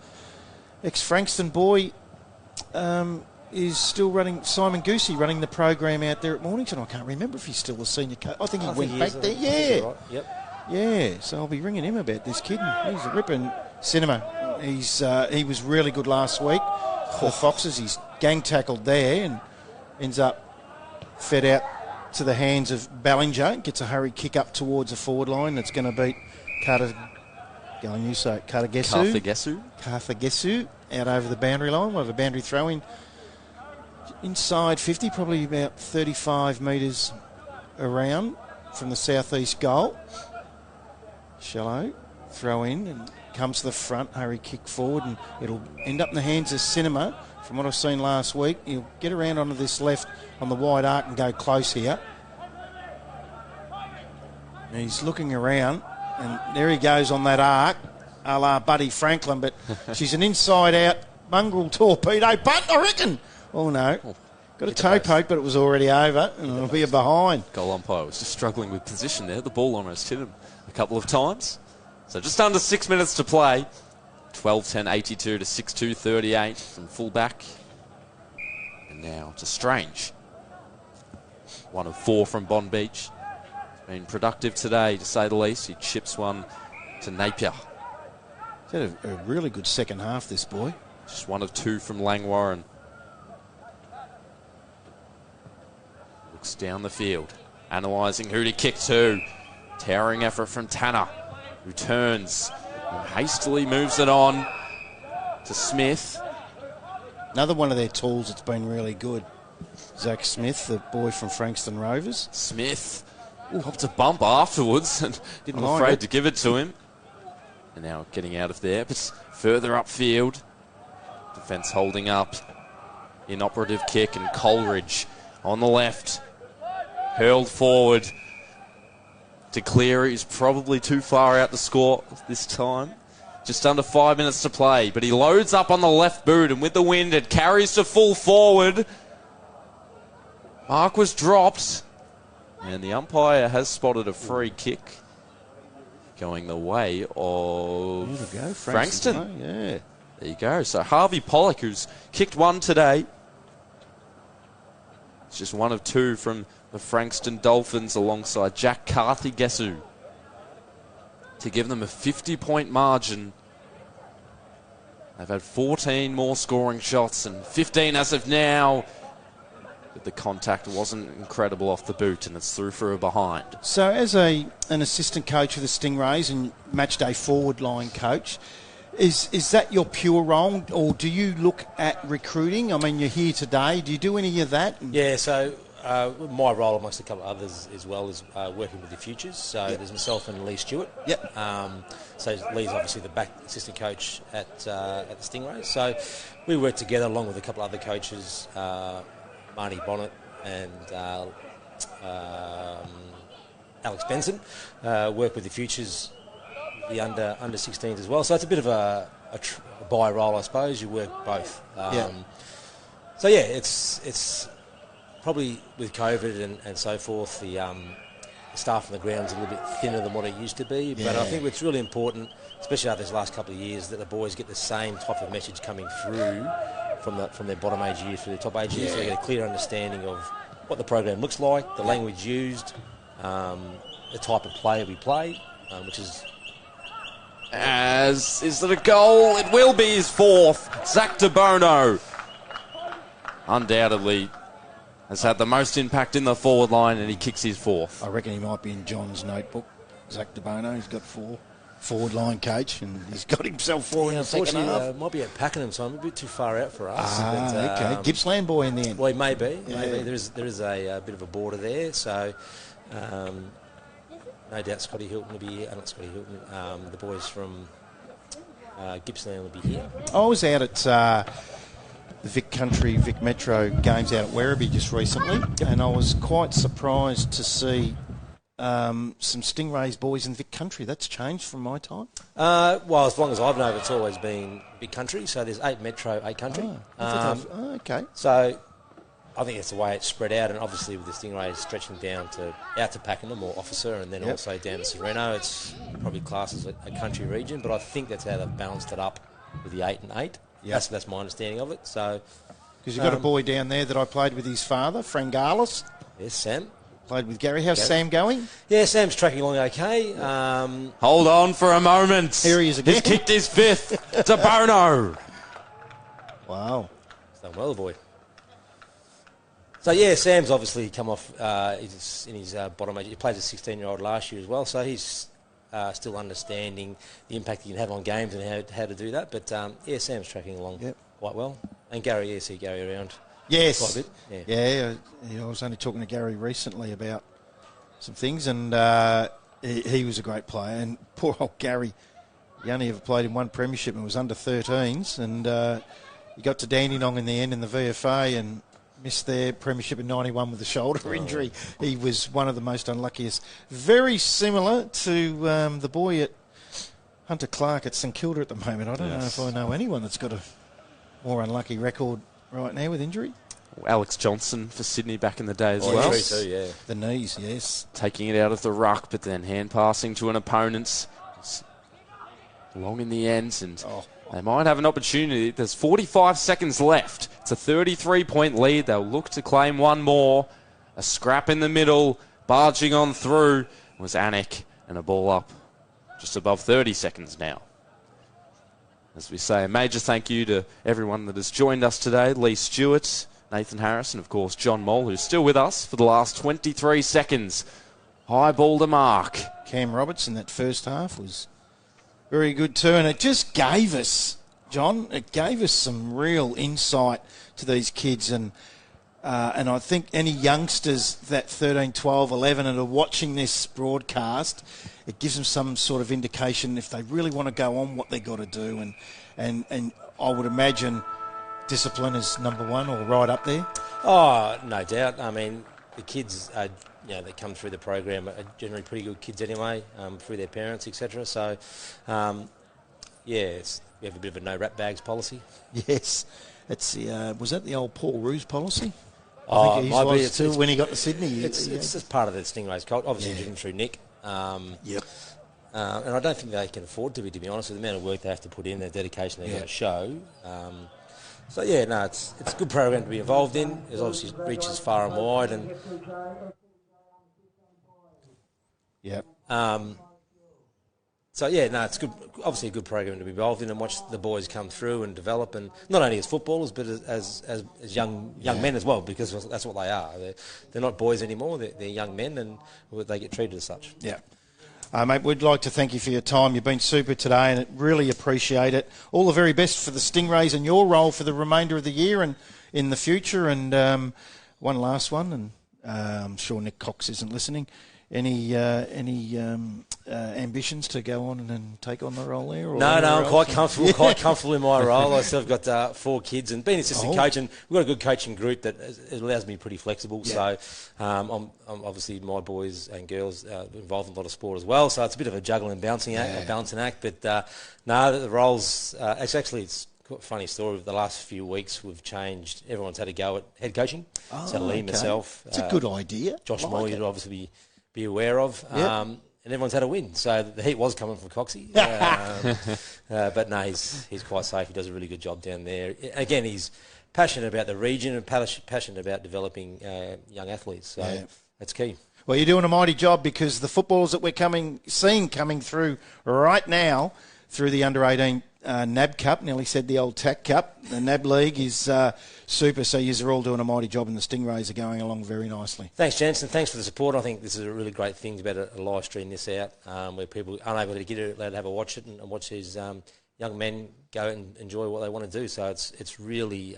ex-Frankston boy is still running, Simon Goosey running the program out there at Mornington. I can't remember if he's still the senior coach. I think he went back there. Yeah. Right. Yep. Yeah, so I'll be ringing him about this kid. He's a ripping cinema. He was really good last week for the Foxes. He's gang tackled there and ends up fed out to the hands of Ballinger. Gets a hurry kick up towards the forward line. That's going to beat Carthagesu out over the boundary line. We'll have a boundary throw in inside 50, probably about 35 metres around from the southeast goal. Shallow throw in and comes to the front, hurry kick forward, and it'll end up in the hands of Cinema. From what I've seen last week, he'll get around onto this left on the wide arc and go close here. And he's looking around, and there he goes on that arc, a la Buddy Franklin, but she's an inside-out mongrel torpedo punt, I reckon. Oh, no. Got a toe poke, but it was already over, and it'll be a behind. Goal umpire was just struggling with position there. The ball almost hit him a couple of times. So just under 6 minutes to play. 12-10-82 to 6-2-38 from fullback. And now to Strange. 1 of 4 from Bond Beach. Been productive today, to say the least. He chips one to Napier. He's had a really good second half, this boy. Just 1 of 2 from Langwarren. Looks down the field, analysing who to kick to. Towering effort from Tanner, who turns and hastily moves it on to Smith. Another one of their tools that's been really good. Zach Smith, the boy from Frankston Rovers. Smith popped a bump afterwards and didn't afraid to give it to him. And now getting out of there, but further upfield. Defence holding up. Inoperative kick, and Coleridge on the left. Hurled forward. To clear, he's probably too far out to score this time. Just under 5 minutes to play, but he loads up on the left boot, and with the wind, it carries to full forward. Mark was dropped, and the umpire has spotted a free kick going the way of Frankston. Yeah. There you go. So Harvey Pollock, who's kicked one today. It's just 1 of 2 from the Frankston Dolphins alongside Jack Carthagesu to give them a 50-point margin. They've had 14 more scoring shots and 15 as of now. But the contact wasn't incredible off the boot, and it's through for a behind. So as an assistant coach of the Stingrays and matchday forward line coach, is that your pure role, or do you look at recruiting? I mean, you're here today. Do you do any of that? Yeah, so my role amongst a couple of others as well is working with the futures. So there's myself and Lee Stewart. Yep. So Lee's obviously the back assistant coach at the Stingrays. So we work together along with a couple of other coaches, Marty Bonnet and Alex Benson, work with the futures, the under 16s as well. So it's a bit of a buy role, I suppose. You work both. So yeah, it's probably with COVID and so forth, the staff on the ground's a little bit thinner than what it used to be. But I think it's really important, especially after this last couple of years, that the boys get the same type of message coming through from their bottom age years to their top age years, so they get a clear understanding of what the program looks like, the language used, the type of player we play, which is... Is it a goal? It will be his 4th. Zach DeBono undoubtedly has had the most impact in the forward line, and he kicks his 4th. I reckon he might be in John's notebook. Zach DeBono, he's got 4 forward line coach, and he's got himself 4 in the second half. Might be at Pakenham, so I'm a bit too far out for us. Okay. Gippsland boy in the end. Well, he may be. Maybe. There is a bit of a border there, so no doubt Scotty Hilton will be here. Not Scotty Hilton. The boys from Gippsland will be here. I was out at the Vic Metro games out at Werribee just recently, and I was quite surprised to see some Stingrays boys in Vic Country. That's changed from my time. Well, as long as I've known, it's always been Big Country. So there's 8 Metro, 8 Country. Okay. So I think that's the way it's spread out, and obviously with the Stingrays stretching down out to Pakenham or Officer, and then also down to Sereno, it's probably classed as a country region. But I think that's how they've balanced it up with the 8 and 8. Yep. That's my understanding of it. So, because you've got a boy down there that I played with his father, Frangalis. Yes, Sam. Played with Gary. How's Sam going? Yeah, Sam's tracking along okay. Hold on for a moment. Here he is again. He's kicked his 5th to Bono. Wow. He's done well, the boy. So, yeah, Sam's obviously come off in his bottom age. He played as a 16-year-old last year as well, so he's still understanding the impact he can have on games and how to do that. But, Sam's tracking along quite well. And Gary, see Gary around. Yes. Quite a bit. I was only talking to Gary recently about some things, and he was a great player. And poor old Gary, he only ever played in one premiership and was under 13s, and he got to Dandenong in the end in the VFA and missed their premiership in 91 with a shoulder injury. He was one of the most unluckiest. Very similar to the boy at Hunter Clark at St Kilda at the moment. I don't know if I know anyone that's got a more unlucky record right now with injury. Alex Johnson for Sydney back in the day as well. Too, the knees, yes. Taking it out of the ruck, but then hand passing to an opponent. It's long in the ends, and they might have an opportunity. There's 45 seconds left. It's a 33-point lead. They'll look to claim one more. A scrap in the middle, barging on through was Anik, and a ball up just above 30 seconds now. As we say, a major thank you to everyone that has joined us today. Lee Stewart, Nathan Harris, and of course John Moll, who's still with us for the last 23 seconds. High ball to mark. Cam Roberts in that first half was very good too, and it just gave us, John, it gave us some real insight to these kids, and I think any youngsters that 13, 12, 11 and are watching this broadcast, it gives them some sort of indication if they really want to go on what they've got to do, and I would imagine discipline is number one or right up there. Oh, no doubt. I mean, the kids are, that come through the program are generally pretty good kids anyway, through their parents, etc. So, we have a bit of a no rat bags policy. Yes, it's was that the old Paul Roos policy? I think he was too when he got to Sydney. It's just part of the Stingrays culture. Obviously, driven through Nick. Yep. And I don't think they can afford to be honest, with the amount of work they have to put in, the dedication they're going to show. It's a good program to be involved in. It obviously reaches far and wide, and it's good. Obviously, a good program to be involved in and watch the boys come through and develop, and not only as footballers but as young men as well, because that's what they are. They're not boys anymore. They're young men, and they get treated as such. Yeah. Mate, we'd like to thank you for your time. You've been super today, and really appreciate it. All the very best for the Stingrays and your role for the remainder of the year and in the future. And one last one, and I'm sure Nick Cox isn't listening. Any ambitions to go on and take on the role there? Or no, I'm quite comfortable. Quite comfortable in my role. I still have got 4 kids and being assistant coach, and we've got a good coaching group that it allows me pretty flexible. Yeah. So I'm obviously my boys and girls involved in a lot of sport as well. So it's a bit of a juggling and balancing act. But the roles. It's quite a funny story. The last few weeks we've changed. Everyone's had a go at head coaching. So Lee, myself. It's a good idea. Josh Moore, you'd obviously be aware of. Yep. And everyone's had a win, so the heat was coming from Coxie. But no, he's quite safe. He does a really good job down there. Again, he's passionate about the region and passionate about developing young athletes, so that's key. Well, you're doing a mighty job, because the footballers that we're seeing coming through right now through the under-18 NAB Cup, nearly said the old TAC Cup, the NAB League is super, so you're all doing a mighty job, and the Stingrays are going along very nicely. Thanks, Jansen. Thanks for the support. I think this is a really great thing to be able to live stream this out, where people aren't able to get it, allowed to have a watch it and watch these young men go and enjoy what they want to do. So it's really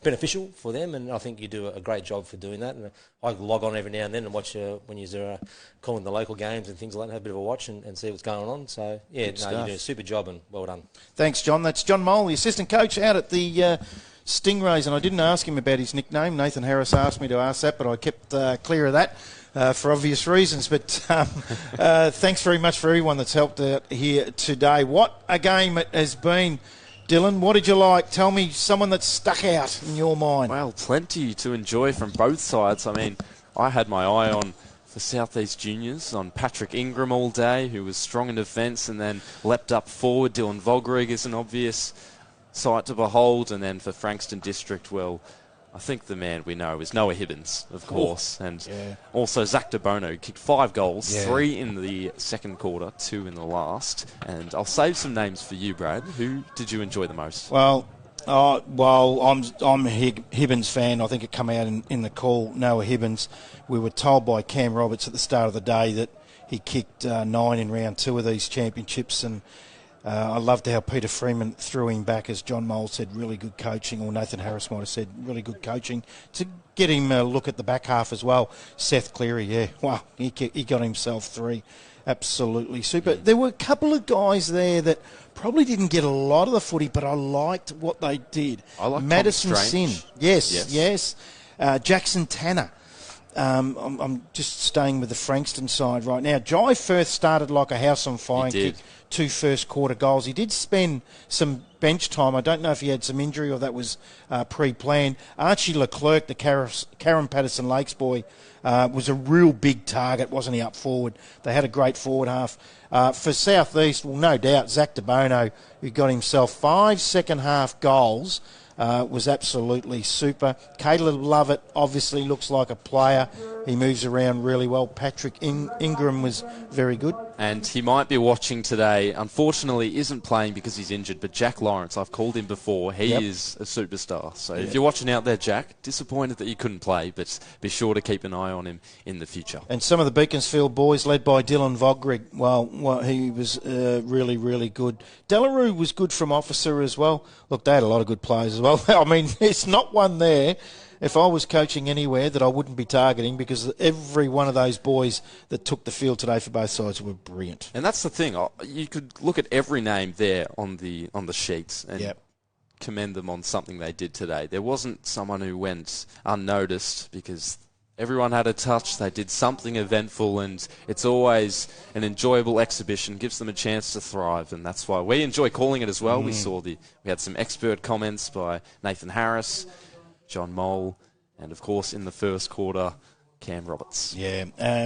beneficial for them, and I think you do a great job for doing that. And I log on every now and then and watch when you're calling the local games and things like that, have a bit of a watch and see what's going on. So, you're doing a super job, and well done. Thanks, John. That's John Moll, the assistant coach out at the Stingrays, and I didn't ask him about his nickname. Nathan Harris asked me to ask that, but I kept clear of that. For obvious reasons, but thanks very much for everyone that's helped out here today. What a game it has been. Dylan, what did you like? Tell me someone that stuck out in your mind. Well, plenty to enjoy from both sides. I mean, I had my eye on for Southeast Juniors on Patrick Ingram all day, who was strong in defence and then leapt up forward. Dylan Vogrig is an obvious sight to behold. And then for Frankston District, well, I think the man we know is Noah Hibbins, of course. And also Zach DeBono kicked 5 goals, 3 in the second quarter, 2 in the last. And I'll save some names for you, Brad. Who did you enjoy the most? Well, I'm a Hibbins fan. I think it came out in the call, Noah Hibbins. We were told by Cam Roberts at the start of the day that he kicked 9 in round 2 of these championships, and I loved how Peter Freeman threw him back, as John Mole said, really good coaching, or Nathan Harris might have said, really good coaching, to get him a look at the back half as well. Seth Cleary, wow, he got himself 3. Absolutely super. There were a couple of guys there that probably didn't get a lot of the footy, but I liked what they did. I like Madison Tom Sin. Strange. Yes. Jackson Tanner. I'm just staying with the Frankston side right now. Jai Firth started like a house on fire and kicked 2 first-quarter goals. He did spend some bench time. I don't know if he had some injury or that was pre-planned. Archie Leclerc, the Karen Patterson Lakes boy, was a real big target, wasn't he, up forward? They had a great forward half. For South East, well, no doubt, Zach DeBono, who got himself 5 second-half goals, was absolutely super. Caleb Lovett obviously looks like a player. He moves around really well. Patrick Ingram was very good. And he might be watching today. Unfortunately, isn't playing because he's injured, but Jack Lawrence, I've called him before. He is a superstar. So if you're watching out there, Jack, disappointed that you couldn't play, but be sure to keep an eye on him in the future. And some of the Beaconsfield boys, led by Dylan Vogrig, well, he was really, really good. Delarue was good from officer as well. Look, they had a lot of good players as well. I mean, there's not one there, if I was coaching anywhere, that I wouldn't be targeting, because every one of those boys that took the field today for both sides were brilliant. And that's the thing. You could look at every name there on the sheets and commend them on something they did today. There wasn't someone who went unnoticed, because everyone had a touch. They did something eventful, and it's always an enjoyable exhibition. Gives them a chance to thrive, and that's why we enjoy calling it as well. We had some expert comments by Nathan Harris, John Mole, and of course in the first quarter, Cam Roberts.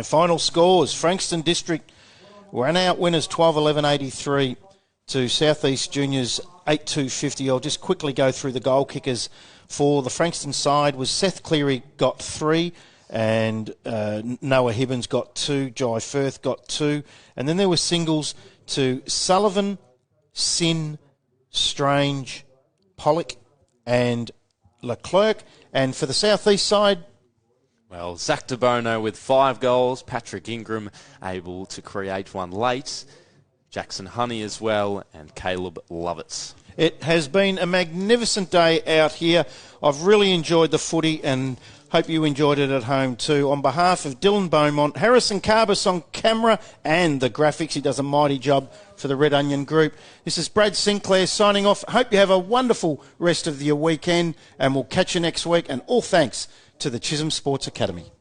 Final scores: Frankston District ran out winners 12-11-83 to Southeast Juniors 8-2-50. I'll just quickly go through the goal kickers for the Frankston side. Was Seth Cleary got 3. And Noah Hibbins got 2, Jai Firth got 2. And then there were singles to Sullivan, Sin, Strange, Pollock and Leclerc. And for the Southeast side, well, Zach DeBono with 5 goals, Patrick Ingram able to create one late, Jackson Honey as well, and Caleb Lovett. It has been a magnificent day out here. I've really enjoyed the footy and hope you enjoyed it at home too. On behalf of Dylan Beaumont, Harrison Carbis on camera and the graphics, he does a mighty job for the Red Onion Group. This is Brad Sinclair signing off. Hope you have a wonderful rest of your weekend, and we'll catch you next week. And all thanks to the Chisholm Sports Academy.